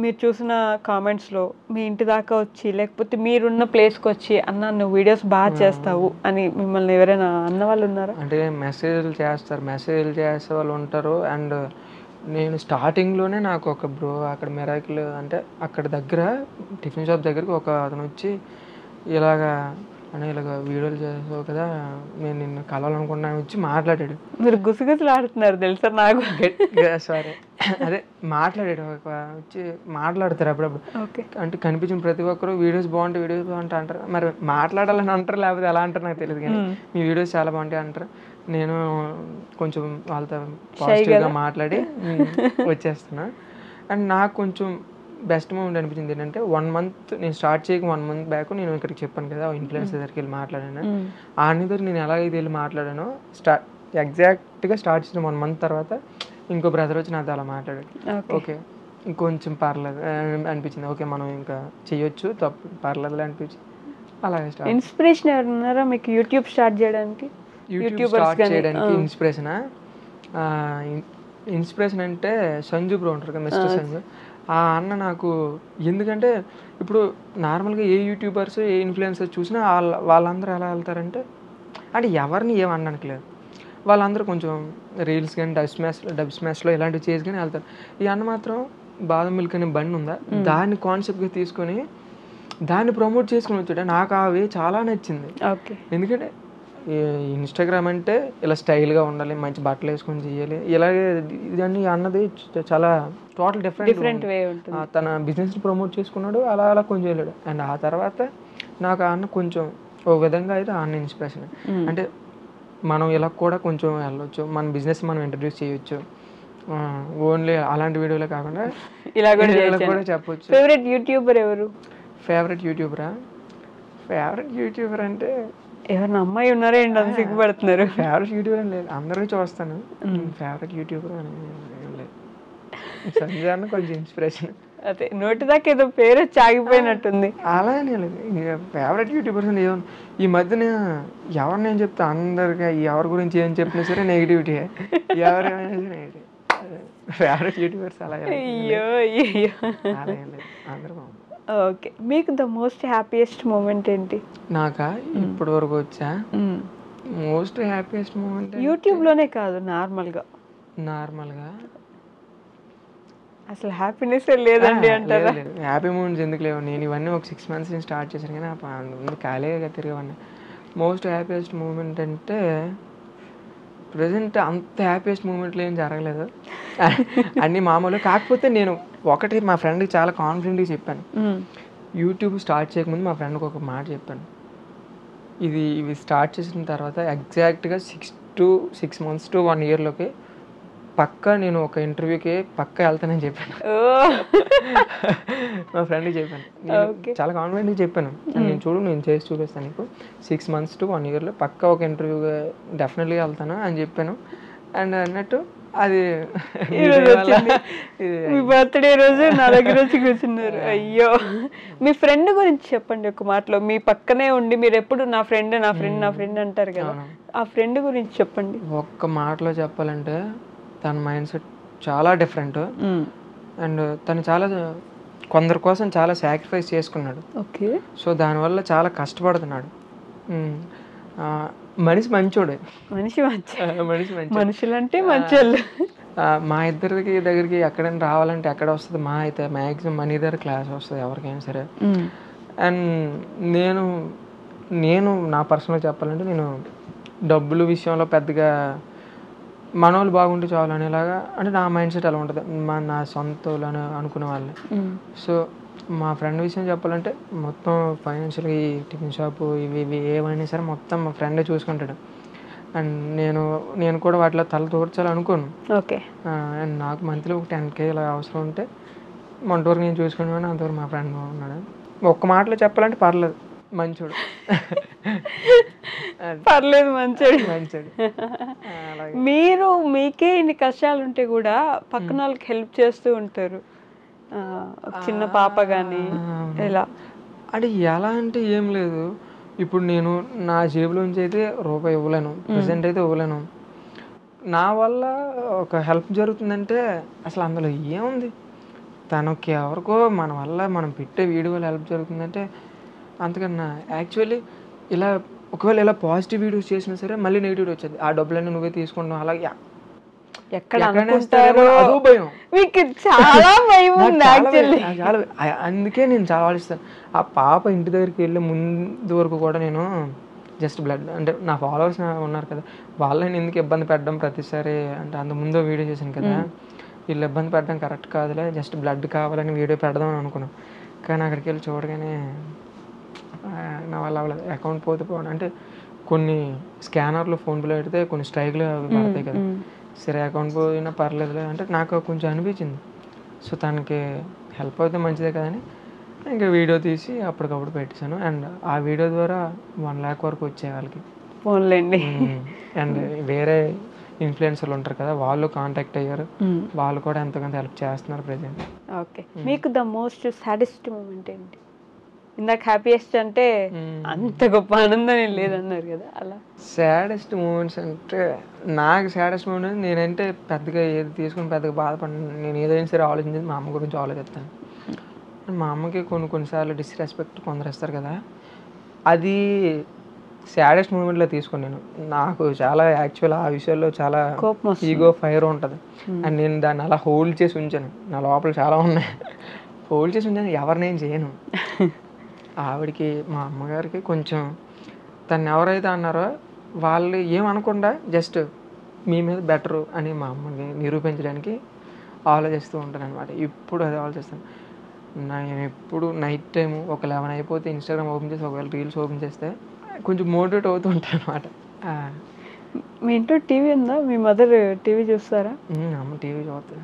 మీరు చూసిన కామెంట్స్లో మీ ఇంటి దాకా వచ్చి లేకపోతే మీరున్న ప్లేస్కి వచ్చి అన్న నువ్వు వీడియోస్ బాగా చేస్తావు అని మిమ్మల్ని ఎవరైనా అన్న వాళ్ళు ఉన్నారా? అంటే మెసేజ్లు చేసే వాళ్ళు ఉంటారు. అండ్ నేను స్టార్టింగ్లోనే నాకు ఒక బ్రో అక్కడ మెరాకిల్ అంటే అక్కడ దగ్గర టిఫిన్ షాప్ దగ్గరికి ఒక అతను వచ్చి ఇలాగా అని ఇలాగ వీడియోలు చేసావు కదా, నేను నిన్ను కలవాలనుకున్నాను వచ్చి మాట్లాడాడు. మీరు గుసగుసలు ఆడుతున్నారు తెలుసా నాకు. సారీ అదే మాట్లాడాడు. వచ్చి మాట్లాడతారు అప్పుడప్పుడు. అంటే కనిపించిన ప్రతి ఒక్కరు వీడియోస్ బాగుంటాయి అంటారు. మరి మాట్లాడాలని అంటారు, లేకపోతే ఎలా అంటారు నాకు తెలియదు. కానీ మీ వీడియోస్ చాలా బాగుంటాయి అంటారు. నేను కొంచెం వాళ్ళతో పాజిటివ్గా మాట్లాడి వచ్చేస్తున్నా. అండ్ నాకు కొంచెం బెస్ట్ మూమెంట్ అనిపించింది ఏంటంటే 1 month నేను స్టార్ట్ చేయక 1 month బ్యాక్ నేను ఇక్కడికి చెప్పాను కదా ఇన్ఫ్లుయెన్సర్ దగ్గరికి వెళ్ళి మాట్లాడాను. ఆ దగ్గర నేను ఎలాగైతే వెళ్ళి మాట్లాడానో ఎగ్జాక్ట్గా స్టార్ట్ చేసిన 1 month తర్వాత ఇంకో బ్రదర్ వచ్చి నాతో అలా మాట్లాడాడు. ఓకే ఇంకొంచెం పర్లేదు అనిపించింది. ఓకే మనం ఇంకా చేయొచ్చు, తప్పు పర్లేదు అనిపించింది. అలాగే స్టార్ట్. ఇన్స్పిరేషన్ ఎవరు ఉన్నారా మీకు యూట్యూబ్ స్టార్ట్ చేయడానికి? ఇన్స్పిరేషన్ అంటే సంజు బ్రో ఉంటారు కదా, మిస్టర్ సంజు. ఆ అన్న నాకు ఎందుకంటే ఇప్పుడు నార్మల్గా ఏ యూట్యూబర్స్ ఏ ఇన్ఫ్లుయెన్సర్స్ చూసినా వాళ్ళందరూ ఎలా వెళ్తారంటే అంటే ఎవరిని ఏమనడానికి లేదు, వాళ్ళందరూ కొంచెం రీల్స్ కానీ డబ్ స్మాష్లో ఇలాంటివి చేసి కానీ వెళ్తారు. ఈ అన్న మాత్రం బాదం మిల్క్ అనే బండి ఉందా దాన్ని కాన్సెప్ట్గా తీసుకొని దాన్ని ప్రమోట్ చేసుకుని వచ్చాడు. నాకు అవి చాలా నచ్చింది. ఎందుకంటే ఇన్స్టాగ్రామ్ అంటే ఇలా స్టైల్గా ఉండాలి, మంచి బట్టలు వేసుకొని చేయాలి, ఇలాగే ఇదన్నీ అన్నది చాలా టోటల్ డిఫరెంట్ వే ఉంటుంది. తన బిజినెస్ని ప్రమోట్ చేసుకున్నాడు, అలా కొంచెం వెళ్ళాడు. అండ్ ఆ తర్వాత నాకు ఆ అన్న కొంచెం ఒక విధంగా అయితే ఆ అన్న ఇన్స్పిరేషన్. అంటే మనం ఇలా కూడా కొంచెం వెళ్ళొచ్చు, మన బిజినెస్ మనం ఇంట్రడ్యూస్ చేయొచ్చు, ఓన్లీ అలాంటి వీడియోలే కాకుండా ఇలా కూడా చెప్పొచ్చు. ఫేవరెట్ యూట్యూబర్ ఎవరు? ఫేవరెట్ యూట్యూబర్ అంటే ఎవరిన అమ్మాయి ఉన్నారా ఏంటి అని సిగ్గుపడుతున్నారు? ఫేవరెట్ యూట్యూబర్ అని లేదు, అందరూ చూస్తాను. ఫేవరెట్ యూట్యూబర్ అని లేదు. సంజయ్ కొంచెం ఇన్స్పిరేషన్. అదే నోటి దాకా ఏదో పేరు వచ్చి ఆగిపోయినట్టుంది. అలా లేదు, ఫేవరెట్ యూట్యూబర్స్ అని ఏమన్నా ఈ మధ్యన ఎవరిని ఏం చెప్తా అందరికి ఎవరి గురించి ఏం చెప్పినా సరే నెగిటివిటీ, ఎవరేమైనా నెగిటివ్. ఫేవరెట్ యూట్యూబర్స్ అలా అయ్యో అలా ఏం లేదు, అందరూ బాగుంది. ఓకే, మీకు ద మోస్ట్ హ్యాపీయెస్ట్ మూమెంట్ ఏంటి? నాకా ఇప్పటి వరకు వచ్చా మోస్ట్ హ్యాపీయెస్ట్ మూమెంట్ యూట్యూబ్లోనే కాదు నార్మల్గా అసలు హ్యాపీనెస్ లేదండి అంటారా? హ్యాపీ మూమెంట్స్ ఎందుకు లేవు, నేను ఇవన్నీ ఒక 6 months నుంచి స్టార్ట్ చేశాను కానీ ముందు ఖాళీగా తిరిగేవాడిని. మోస్ట్ హ్యాపీయెస్ట్ మూమెంట్ అంటే ప్రజెంట్ అంత హ్యాపీయెస్ట్ మూమెంట్లు ఏం జరగలేదు, అన్నీ మామూలు. కాకపోతే నేను ఒకటి మా ఫ్రెండ్కి చాలా కాన్ఫిడెంట్గా చెప్పాను. యూట్యూబ్ స్టార్ట్ చేయకముందు మా ఫ్రెండ్కి ఒక మాట చెప్పాను, ఇవి స్టార్ట్ చేసిన తర్వాత ఎగ్జాక్ట్గా 6 months to 1 yearలోకి పక్కా నేను ఒక ఇంటర్వ్యూకి పక్కా వెళ్తానని చెప్పాను. మా ఫ్రెండ్కి చెప్పాను, చాలా కాన్ఫిడెంట్గా చెప్పాను. నేను చూడు, నేను చేసి చూపిస్తాను నీకు, 6 months to 1 yearలో పక్కా ఒక ఇంటర్వ్యూగా డెఫినెట్గా వెళ్తాను అని చెప్పాను. అండ్ అన్నట్టు అది మీ బర్త్డే రోజు నా దగ్గర వచ్చి కూర్చున్నారు. అయ్యో, మీ ఫ్రెండ్ గురించి చెప్పండి ఒక మాటలో. మీ పక్కనే ఉండి మీరు ఎప్పుడు నా ఫ్రెండ్ నా ఫ్రెండ్ నా ఫ్రెండ్ అంటారు కదా, ఆ ఫ్రెండ్ గురించి చెప్పండి. ఒక్క మాటలో చెప్పాలంటే తన మైండ్ సెట్ చాలా డిఫరెంట్. అండ్ తను చాలా కొందరి కోసం చాలా సాక్రిఫైస్ చేసుకున్నాడు. ఓకే. సో దానివల్ల చాలా కష్టపడుతున్నాడు. మనిషి మంచోడే, మనుషులంటే మంచోళ్ళు. మా ఇద్దరికి దగ్గరికి ఎక్కడైనా రావాలంటే ఎక్కడ వస్తుంది, మా అయితే మ్యాక్సిమం మనీ దగ్గర క్లాస్ వస్తుంది ఎవరికైనా సరే. అండ్ నేను నా పర్సనల్గా చెప్పాలంటే నేను డబ్బుల విషయంలో పెద్దగా మనోళ్ళు బాగుంటే చాలు అనేలాగా, అంటే నా మైండ్ సెట్ అలా ఉంటుంది, నా సొంత అని అనుకునే వాళ్ళే. సో మా ఫ్రెండ్ విషయం చెప్పాలంటే మొత్తం ఫైనాన్షియల్గా ఈ టిఫిన్ షాపు ఇవి ఏమైనా సరే మొత్తం మా ఫ్రెండే చూసుకుంటాడు. అండ్ నేను కూడా వాటిలో తల తోర్చాలి అనుకోను. ఓకే. అండ్ నాకు మంత్లీ ఒక 10K ఇలా అవసరం ఉంటే మొంటవరకు నేను చూసుకున్నాను, అంతవరకు మా ఫ్రెండ్ ఉన్నాడు. ఒక్క మాటలో చెప్పాలంటే పర్లేదు, మంచోడు. పర్లేదు, మంచోడు. అలాగే మీకే ఇన్ని కష్టాలు ఉంటే కూడా పక్కన వాళ్ళకి హెల్ప్ చేస్తూ ఉంటారు. చిన్న పాప కానీ ఎలా అంటే ఎలా అంటే ఏం లేదు, ఇప్పుడు నేను నా జేబులోంచి అయితే రూపాయి ఇవ్వలేను, ప్రజెంట్ అయితే ఇవ్వలేను. నా వల్ల ఒక హెల్ప్ జరుగుతుందంటే అసలు అందులో ఏముంది, తనకి ఎవరికో మన వల్ల మనం పెట్టే వీడియో వల్ల హెల్ప్ జరుగుతుందంటే అంతకన్నా. యాక్చువల్లీ ఇలా ఒకవేళ ఇలా పాజిటివ్ వీడియోస్ చేసినా సరే మళ్ళీ నెగిటివ్ వచ్చేది, ఆ డబ్బులన్నీ నువ్వే తీసుకుంటావు, అలాగే ఎక్కడ అనుకుంటారో అదో భయం, మీకు చాలా భయం ఉంది యాక్చువల్లీ. అందుకే నేను చాలా ఆలోచిస్తాను. ఆ పాప ఇంటి దగ్గరికి వెళ్ళే ముందు వరకు కూడా నేను జస్ట్ బ్లడ్ అంటే నా ఫాలోవర్స్ ఉన్నారు కదా, వాళ్ళని ఎందుకు ఇబ్బంది పెట్టడం ప్రతిసారి, అంటే అంత ముందు వీడియో చేశాను కదా, వీళ్ళు ఇబ్బంది పెట్టడం కరెక్ట్ కాదులే, జస్ట్ బ్లడ్ కావాలని వీడియో పెడదాం అని అనుకున్నాను. కానీ అక్కడికి వెళ్ళి చూడగానే నా వల్ల అవ్వలేదు. అకౌంట్ పోతే అంటే కొన్ని స్కానర్లు ఫోన్పేలో పెడితే కొన్ని స్ట్రైక్లు పడతాయి కదా, సరే అకౌంట్ పోయినా పర్లేదులే అంటే నాకు కొంచెం అనిపించింది. సో తనకి హెల్ప్ అయితే మంచిదే కదని ఇంకా వీడియో తీసి అప్పటికప్పుడు పెట్టేశాను. అండ్ ఆ వీడియో ద్వారా 1 lakh వరకు వచ్చే వాళ్ళకి ఫోన్లేండి. అండ్ వేరే ఇన్ఫ్లుయెన్సర్లు ఉంటారు కదా, వాళ్ళు కాంటాక్ట్ అయ్యారు, వాళ్ళు కూడా ఎంతగానో హెల్ప్ చేస్తున్నారు ప్రజెంట్. ఓకే. మీకు ద మోస్ట్ సాడెస్ట్ మూమెంట్ ఏంటి? ఇందాక హ్యాపీయెస్ట్ అంటే అంత గొప్ప ఆనందం ఏం లేదన్నారు కదా, అలా సాడెస్ట్ మూమెంట్స్ అంటే నాకు సాడెస్ట్ మూమెంట్ నేనంటే పెద్దగా ఏది తీసుకుని పెద్దగా బాధపడిన, నేను ఏదైనా సరే ఆలోచించేది మా అమ్మ గురించి ఆలోచిస్తాను. మా అమ్మకి కొన్నిసార్లు డిస్రెస్పెక్ట్ కొందరు ఇస్తారు కదా, అది సాడెస్ట్ మూమెంట్లో తీసుకుని నాకు చాలా యాక్చువల్ ఆ విషయాల్లో చాలా ఈగో ఫైర్ ఉంటుంది. అండ్ నేను దాన్ని అలా హోల్డ్ చేసి ఉంచాను, నా లోపల చాలా ఉన్నాయి, హోల్డ్ చేసి ఉంచాను, ఎవరినేం చేయను. ఆవిడకి మా అమ్మగారికి కొంచెం తను ఎవరైతే అన్నారో వాళ్ళు ఏమనకుండా జస్ట్ మీ మీద బెటరు అని మా అమ్మని నిరూపించడానికి ఆలోచిస్తూ ఉంటాను అనమాట. ఇప్పుడు అది ఆలోచిస్తాను. నేను ఎప్పుడు నైట్ టైము ఒక 11 అయిపోతే ఇన్స్టాగ్రామ్ ఓపెన్ చేసి ఒకవేళ రీల్స్ ఓపెన్ చేస్తే కొంచెం మోటివేట్ అవుతూ ఉంటాను అనమాట. మీ ఇంట్లో టీవీ ఉందా? మీ మదర్ టీవీ చూస్తారా? అమ్మ టీవీ చూస్తారు.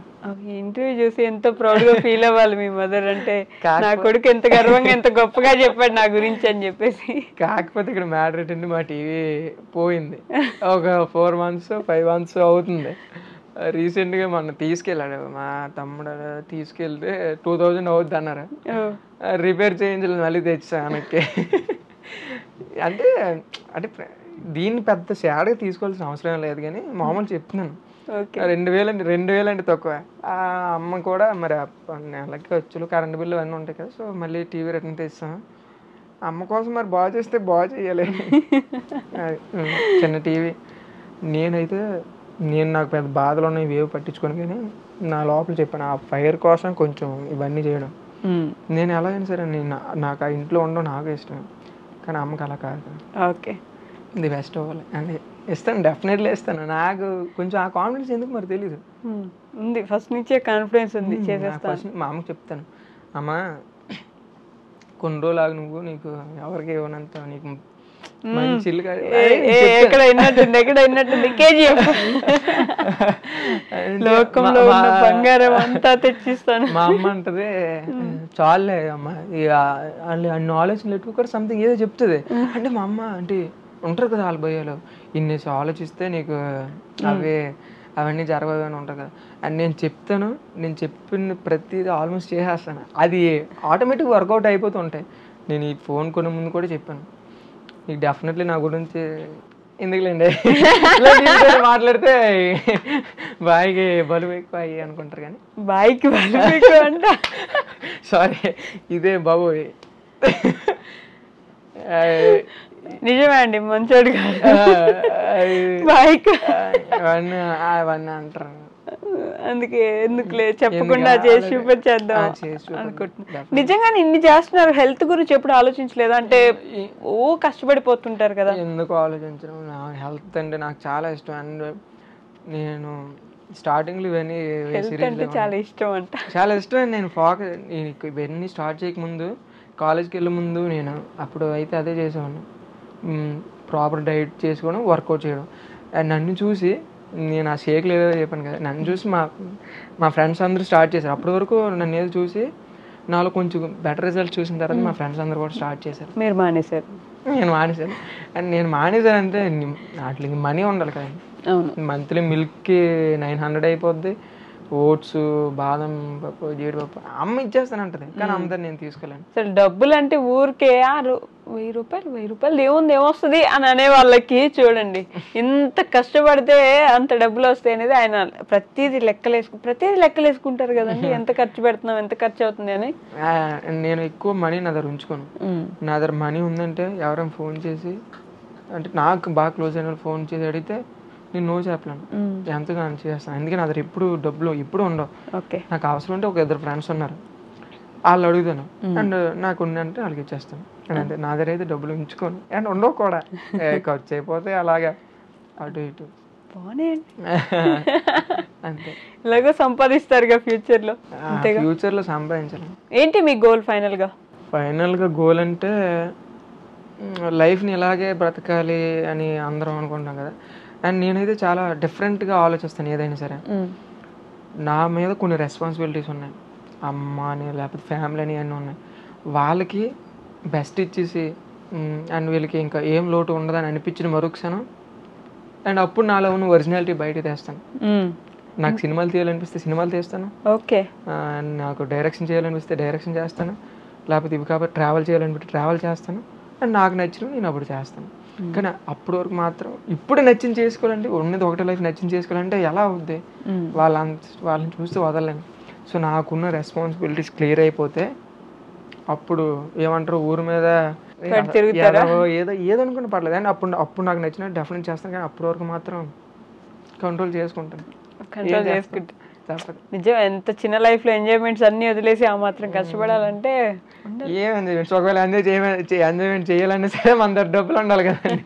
ఇంటర్వ్యూ చూసి ఎంత ప్రౌడ్గా ఫీల్ అవ్వాలి మీ మదర్ అంటే, నా కొడుకు ఎంత గర్వంగా ఎంత గొప్పగా చెప్పాడు నా గురించి అని చెప్పేసి. కాకపోతే ఇక్కడ మ్యాటర్ ఏంటంటే మా టీవీ పోయింది, ఒక 4 months 5 months అవుతుంది. రీసెంట్గా మొన్న తీసుకెళ్ళాడు మా తమ్ముడు, తీసుకెళ్తే 2000 అవుద్ది అన్నారు, రిపేర్ చేయించలేదు, మళ్ళీ తెచ్చా వెనక్కి. అంటే అంటే దీన్ని పెద్ద షేడ్గా తీసుకోవాల్సిన అవసరం లేదు కానీ మామూలు చెప్తున్నాను. 2000 అంటే తక్కువ. ఆ అమ్మ కూడా మరి నెలకి వచ్చులు కరెంట్ బిల్లు అన్నీ ఉంటాయి కదా, సో మళ్ళీ టీవీ రిటర్న్ తెస్తాం. అమ్మ కోసం మరి బాగా చేస్తే బాగా చేయాలి. చిన్న టీవీ. నేనైతే నేను నాకు పెద్ద బాధలు ఉన్నాయి వేవ్ పట్టించుకొని, కానీ నా లోపల చెప్పాను ఆ ఫైర్ కోసం కొంచెం ఇవన్నీ చేయడం. నేను ఎలా అయినా సరే నాకు ఆ ఇంట్లో ఉండడం నాకు ఇష్టం, కానీ అమ్మకి అలా కాదు. ఓకే, ఇది బెస్ట్ అవ్వాలి అని ఇస్తాను, డెఫినెట్లీ ఇస్తాను. నాకు కొంచెం ఆ కాన్ఫిడెన్స్ ఎందుకు మరి తెలీదు, ఉంది ఫస్ట్ నుంచే కాన్ఫిడెన్స్ ఉంది, చేసేస్తాను. ఫస్ట్ మా అమ్మకి చెప్తాను, అమ్మ కొన్ని రోజులు ఆగు, నువ్వు నీకు ఎవరికి ఇవ్వనంత నీకు మంచి ఇల్లు ఎక్కడ విన్నట్టుంది కేజీఎఫ్ లోకంలో ఉన్న బంగారం అంతా తెచ్చిస్తాను. మా అమ్మ అంటది చాలే అమ్మ అన్ని ఆలోచనలు పెట్టుకోరు సంథింగ్ ఏదో చెప్తుంది. అంటే మా అమ్మ అంటే ఉంటారు కదా వాళ్ళ భయాలు, ఇన్నేసి ఆలోచిస్తే నీకు అవన్నీ జరగదు అని ఉంటారు కదా. అండ్ నేను చెప్తాను, నేను చెప్పిన ప్రతిదీ ఆల్మోస్ట్ చేసేస్తాను, అది ఆటోమేటిక్ వర్కౌట్ అయిపోతూ ఉంటాయి. నేను ఈ ఫోన్ కొనే ముందు కూడా చెప్పాను, నీకు డెఫినెట్లీ నా గురించి ఎందుకులేండి మాట్లాడితే బాయికి బలువు ఎక్కువ అయ్యి అనుకుంటారు, కానీ బాయికి బలువు ఎక్కువ అంట. సారీ ఇదే బాబు నిజమే అండి, మంచోడు కాదు బాయికి అవన్నీ అంటారు. అందుకే ఎందుకులే చెప్పకుండా చేసి చూపించేద్దాం అనుకుంటున్నా. నిజంగానే ఇన్ని చేస్తున్నారు, హెల్త్ గురించి ఎప్పుడు ఆలోచించలేదు అంటే కష్టపడిపోతుంటారు కదా. ఎందుకు ఆలోచించడం, నా హెల్త్ అంటే నాకు చాలా ఇష్టం. అండ్ నేను స్టార్టింగ్లో ఇవన్నీ చాలా ఇష్టం అంట, చాలా ఇష్టం. నేను ఇవన్నీ స్టార్ట్ చేయకముందు కాలేజ్కి వెళ్ళే ముందు నేను అప్పుడు అయితే అదే చేసేవాడిని, ప్రాపర్ డైట్ చేసుకోవడం, వర్కౌట్ చేయడం. అండ్ నన్ను చూసి నేను ఆ షేక్లు ఏదో చెప్పాను కదా, నన్ను చూసి మా ఫ్రెండ్స్ అందరూ స్టార్ట్ చేశారు. అప్పటి వరకు నన్ను ఏదో చూసి నాలో కొంచెం బెటర్ రిజల్ట్ చూసిన తర్వాత మా ఫ్రెండ్స్ అందరూ కూడా స్టార్ట్ చేశారు. మీరు మానేశారు? నేను మానేశాను. అండ్ నేను మానేశానంటే వాటికి మనీ ఉండాలి కదా. మంత్లీ మిల్క్కి 900 అయిపోద్ది, ఓట్స్, బాదం పప్పు, జీడిపప్పు అమ్మ ఇచ్చేస్తానంటది, కానీ అమ్మదాన్ని నేను తీసుకోలేను. అసలు డబ్బులు అంటే ఊరికే 1000 రూపాయలు ఏముంది ఏమొస్తుంది అని అనే వాళ్ళకి చూడండి, ఇంత కష్టపడితే అంత డబ్బులు వస్తాయి అనేది ఆయన ప్రతిదీ లెక్కలేసుకుంటారు కదండి, ఎంత ఖర్చు పెడుతున్నాం, ఎంత ఖర్చు అవుతుంది అని. నేను ఎక్కువ మనీ నా దగ్గర ఉంచుకోను. నా దగ్గర మనీ ఉందంటే ఎవరైనా ఫోన్ చేసి, అంటే నాకు బాగా క్లోజ్ అయిన ఫోన్ చేసి అడిగితే నేను నో చెప్పలేను, ఎంతగా చేస్తాను. అందుకే నా దగ్గర ఎప్పుడు డబ్బులు ఎప్పుడు ఉండవు. నాకు అవసరం అంటే ఒక 2 ఫ్రెండ్స్ ఉన్నారు, వాళ్ళు అడుగుతాను, అండ్ నాకు ఉందంటే వాళ్ళకి ఇచ్చేస్తాను. అంటే నా దగ్గర అయితే డబ్బులు ఉంచుకోను, అండ్ ఉండవు కూడా, ఖర్చు అయిపోతే అలాగా అటు ఇటు. అంతే, ఇలాగో సంపాదిస్తారు ఫ్యూచర్లో సంపాదించాలి. ఏంటి మీ గోల్ ఫైనల్గా గోల్ అంటే లైఫ్ని ఇలాగే బ్రతకాలి అని అందరం అనుకుంటాం కదా. అండ్ నేనైతే చాలా డిఫరెంట్గా ఆలోచిస్తాను. ఏదైనా సరే నా మీద కొన్ని రెస్పాన్సిబిలిటీస్ ఉన్నాయి, అమ్మ అని లేకపోతే ఫ్యామిలీ అని అన్నీ ఉన్నాయి. వాళ్ళకి బెస్ట్ ఇచ్చేసి అండ్ వీళ్ళకి ఇంకా ఏం లోటు ఉండదని అనిపించిన మరుక్షణం, అండ్ అప్పుడు నాలో ఉన్న ఒరిజినాలిటీ బయట తెస్తాను. నాకు సినిమాలు తీయాలనిపిస్తే సినిమాలు తీస్తాను, నాకు డైరెక్షన్ చేయాలనిపిస్తే డైరెక్షన్ చేస్తాను, లేకపోతే ఇవి కాబట్టి ట్రావెల్ చేయాలనిపిస్తే ట్రావెల్ చేస్తాను. అండ్ నాకు నచ్చినవి నేను అప్పుడు చేస్తాను. కానీ అప్పటి వరకు మాత్రం ఇప్పుడు నచ్చింది చేసుకోవాలంటే, ఉన్నది ఒకటే లైఫ్ నచ్చింది చేసుకోవాలంటే ఎలా అవుద్ది, వాళ్ళని చూస్తే వదలలేను. సో నాకున్న రెస్పాన్సిబిలిటీస్ క్లియర్ అయిపోతే అప్పుడు ఏమంటారు ఊరి మీద ఏదో అనుకుని పర్లేదు, అండ్ అప్పుడు నాకు నచ్చినట్టు డెఫినెట్ చేస్తాను. కానీ అప్పటి వరకు మాత్రం కంట్రోల్ చేసుకుంటాను. నిజం, ఎంత చిన్న లైఫ్ లో ఎంజాయ్మెంట్స్ అన్ని వదిలేసి ఆ మాత్రం కష్టపడాలంటే ఏం ఎంజాయ్మెంట్స్, ఒకవేళ ఎంజాయ్మెంట్ చేయాలన్నా సరే మన దగ్గర డబ్బులు ఉండాలి కదండి,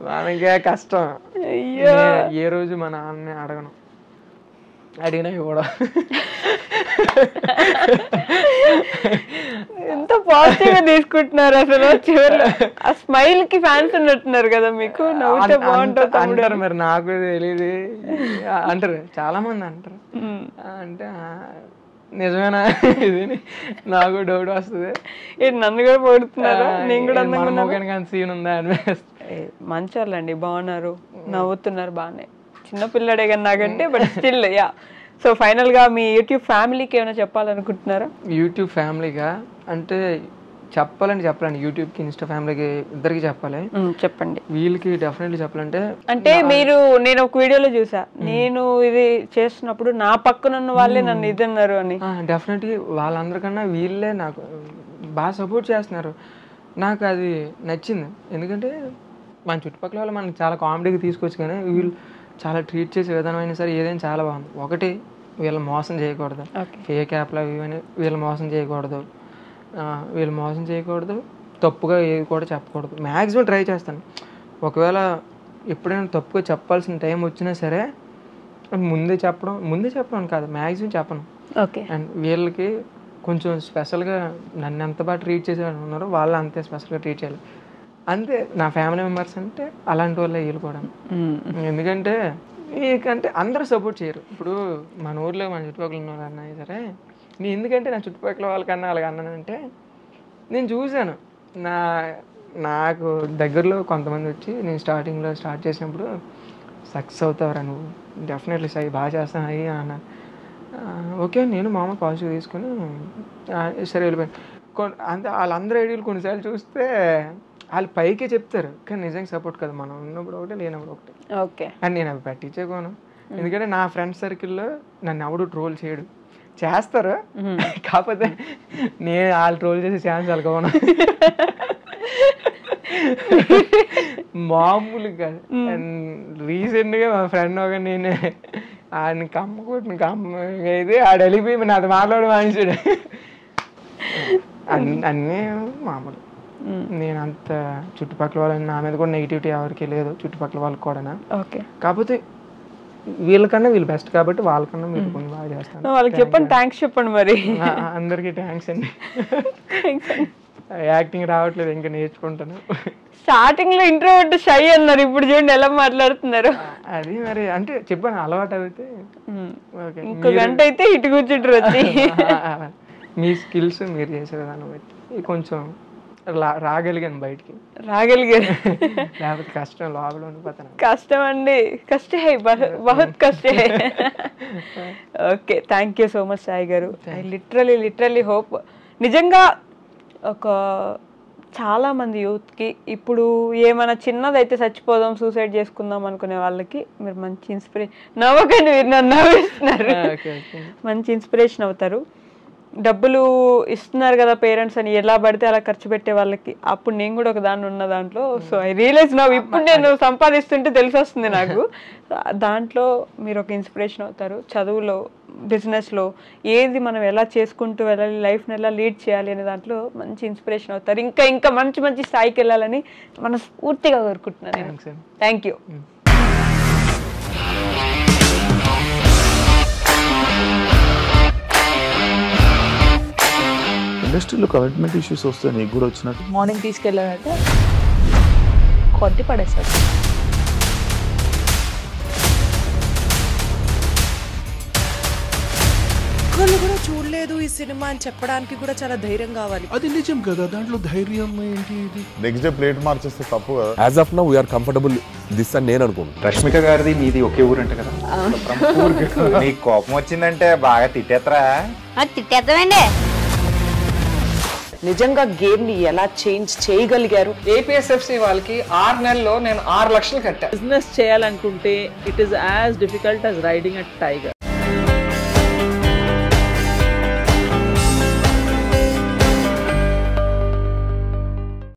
మనకే కష్టం. ఏ రోజు మా నాన్నని అడగను, అడిగినా ఇవ్వడం. ఎంత పాజిటివ్ గా తీసుకుంటున్నారు అసలు. చివరిలో ఆ స్మైల్ కి ఫ్యాన్స్ ఉన్నట్టున్నారు కదా మీకు, నవ్వుతే బాగుంటుంది అంటారు. మరి నాకు తెలియదు అంటారు, చాలా మంది అంటారు. అంటే నిజమేనా ఇది నాకు డౌట్ వస్తుంది. నన్ను కూడా పొడుతున్నారు, నేను కూడా సీన్ ఉందా అనిపిస్తుంది. మంచి వాళ్ళండి, బాగున్నారు, నవ్వుతున్నారు బాగానే, చిన్నపిల్లడే కానీ నాకంటే, but still yeah. So final గా మీ యూట్యూబ్ ఫ్యామిలీకి ఏమైనా చెప్పాలనుకుంటున్నారా? యూట్యూబ్ ఫ్యామిలీగా అంటే చెప్పాలండి, యూట్యూబ్కి ఇన్స్టా ఫ్యామిలీకి ఇద్దరికి చెప్పాలి. చెప్పండి. వీళ్ళకి డెఫినెట్లీ చెప్పాలంటే, అంటే నేను ఒక వీడియోలో చూసా, నేను ఇది చేస్తున్నప్పుడు నా పక్కన ఉన్న వాళ్ళే నన్ను ఇది అన్నారు అని. డెఫినెట్లీ వాళ్ళందరికన్నా వీళ్ళే నాకు బాగా సపోర్ట్ చేస్తున్నారు. నాకు అది నచ్చింది, ఎందుకంటే మన చుట్టుపక్కల వాళ్ళు మనకి చాలా కామెడీగా తీసుకొచ్చు, కానీ వీళ్ళు చాలా ట్రీట్ చేసే విధానం అయినా సరే ఏదైనా చాలా బాగుంది. ఒకటి వీళ్ళు మోసం చేయకూడదు, ఫేక్ యాప్లు అవి అని వీళ్ళు మోసం చేయకూడదు, తప్పుగా ఏది కూడా చెప్పకూడదు. మ్యాక్సిమం ట్రై చేస్తాను. ఒకవేళ ఎప్పుడైనా తప్పుగా చెప్పాల్సిన టైం వచ్చినా సరే ముందే చెప్పడం కాదు, మ్యాక్సిమం చెప్పను. అండ్ వీళ్ళకి కొంచెం స్పెషల్గా నన్ను ఎంత బాగా ట్రీట్ చేసేవాళ్ళు ఉన్నారో వాళ్ళు అంతే స్పెషల్గా ట్రీట్ చేయాలి. అంతే నా ఫ్యామిలీ మెంబర్స్ అంటే అలాంటి వాళ్ళే వీళ్ళు కూడా. ఎందుకంటే అందరూ సపోర్ట్ చేయరు. ఇప్పుడు మన ఊర్లో మన చుట్టుపక్కల ఉన్న వాళ్ళు అన్నా సరే నేను ఎందుకంటే నా చుట్టుపక్కల వాళ్ళకన్నా అలాగ అన్నానంటే నేను చూశాను. నాకు దగ్గరలో కొంతమంది వచ్చి నేను స్టార్టింగ్లో స్టార్ట్ చేసినప్పుడు సక్సెస్ అవుతావురా నువ్వు, డెఫినెట్లీ సై బాగా చేస్తాను అయ్యి అన్నారు. ఓకే నేను మామూలు పాజిటివ్ తీసుకొని సరే వెళ్ళిపోయాను. అంతే వాళ్ళందరూ ఐడియాలు కొన్నిసార్లు చూస్తే వాళ్ళు పైకే చెప్తారు కానీ నిజంగా సపోర్ట్ కదా, మనం ఉన్నప్పుడు ఒకటి లేనప్పుడు ఒకటి. ఓకే. అండ్ నేను అవి పట్టించేకోను. ఎందుకంటే నా ఫ్రెండ్ సర్కిల్లో నన్ను ఎవడు ట్రోల్ చేయడు. చేస్తారు కాకపోతే నేను వాళ్ళు ట్రోల్ చేసే ఛాన్స్ అనుకోను, మామూలు కాదు. అండ్ రీసెంట్గా మా ఫ్రెండ్ ఒక నేను ఆయన కమ్మ అయితే ఆడ వెళ్ళిపోయి నాది మాట్లాడు మానేసాడు. అన్నీ మామూలు. నేను అంత చుట్టుపక్కల వాళ్ళని నా మీద కూడా నెగిటివిటీ ఎవరికి లేదు, చుట్టుపక్కల వాళ్ళకి కూడా. కాకపోతే వీళ్ళకన్నా వీళ్ళు బెస్ట్ కాబట్టి వాళ్ళకన్నా మీరు కొన్ని బాగా చేస్తాను. వాళ్ళకి చెప్పండి, థ్యాంక్స్ చెప్పండి. మరి అందరికీ థ్యాంక్స్ అండి. యాక్టింగ్ రావట్లేదు, ఇంకా నేర్చుకుంటాను. స్టార్టింగ్ లో ఇంట్రోవర్ట్ షై అన్నారు, ఇప్పుడు చూడండి ఎలా మాట్లాడుతున్నారు. అది మరి అంటే చెప్పాను అలవాటు అయితే. ఇంకో గంట అయితే ఇటు కూర్చుంటారు వచ్చి. మీ స్కిల్స్ మీరు చేసే విధానం బట్టి కొంచెం రాగలిగాను బయటికి, లేకపోతే కష్టం లోపల ఉండిపోతాను. కష్టం అండి, కష్టే హై, బహుత్ కష్టే హై. Okay, thank you so much Sai గారు. ఐ లిటరలీ హోప్ నిజంగా ఒక చాలా మంది యూత్కి ఇప్పుడు ఏమైనా చిన్నదైతే చచ్చిపోదాం సూసైడ్ చేసుకుందాం అనుకునే వాళ్ళకి మీరు మంచి ఇన్స్పిరేషన్. నవ్వకండి, మీరు నన్ను నవ్విస్తున్నారు. మంచి ఇన్స్పిరేషన్ అవుతారు. డబ్బులు ఇస్తున్నారు కదా పేరెంట్స్ అని ఎలా పడితే అలా ఖర్చు పెట్టే వాళ్ళకి, అప్పుడు నేను కూడా ఒక దాన్ని ఉన్న దాంట్లో. సో ఐ రియలైజ్ నౌ, ఇప్పుడు నేను సంపాదిస్తుంటే తెలిసి వస్తుంది నాకు. దాంట్లో మీరు ఒక ఇన్స్పిరేషన్ అవుతారు. చదువులో, బిజినెస్లో ఏది మనం ఎలా చేసుకుంటూ వెళ్ళాలి, లైఫ్ని ఎలా లీడ్ చేయాలి అనే దాంట్లో మంచి ఇన్స్పిరేషన్ అవుతారు. ఇంకా మంచి స్థాయికి వెళ్ళాలని మనస్ఫూర్తిగా కోరుకుంటున్నాను. Thank you. ఇండస్ట్రీలో కమిట్మెంట్ ఇష్యూస్ వస్తే నీకు కూడా వచ్చినట్టు? మార్నింగ్ తీసుకెళ్ళాలంటే కొట్టి పడేస్తారు. ఒక్కళ్ళు కూడా చూడలేదు ఈ సినిమా అని చెప్పడానికి కూడా చాలా ధైర్యం కావాలి. అది నిజం కదా, దాంట్లో ధైర్యం ఏంటి? నెక్స్ట్ డే ప్లేట్ మార్చేస్తే తప్పు కదా. As of now we are comfortable this అని నేను అనుకుంటున్నాను. రష్మిక గారిది మీది ఒకే ఊరంట కదా? నీకు కోపం వచ్చిందంటే బాగా తిట్టేత్తరా? తిట్టేద్దామండి. నిజంగా గేమ్ ని ఎలా చేంజ్ చేయగలిగారు? ఏపీఎస్ఎఫ్సి వాళ్ళకి 6 నెలల్లో నేను 6 లక్షలు కట్టా. బిజినెస్ చేయాలనుకుంటే it is as difficult as riding a tiger.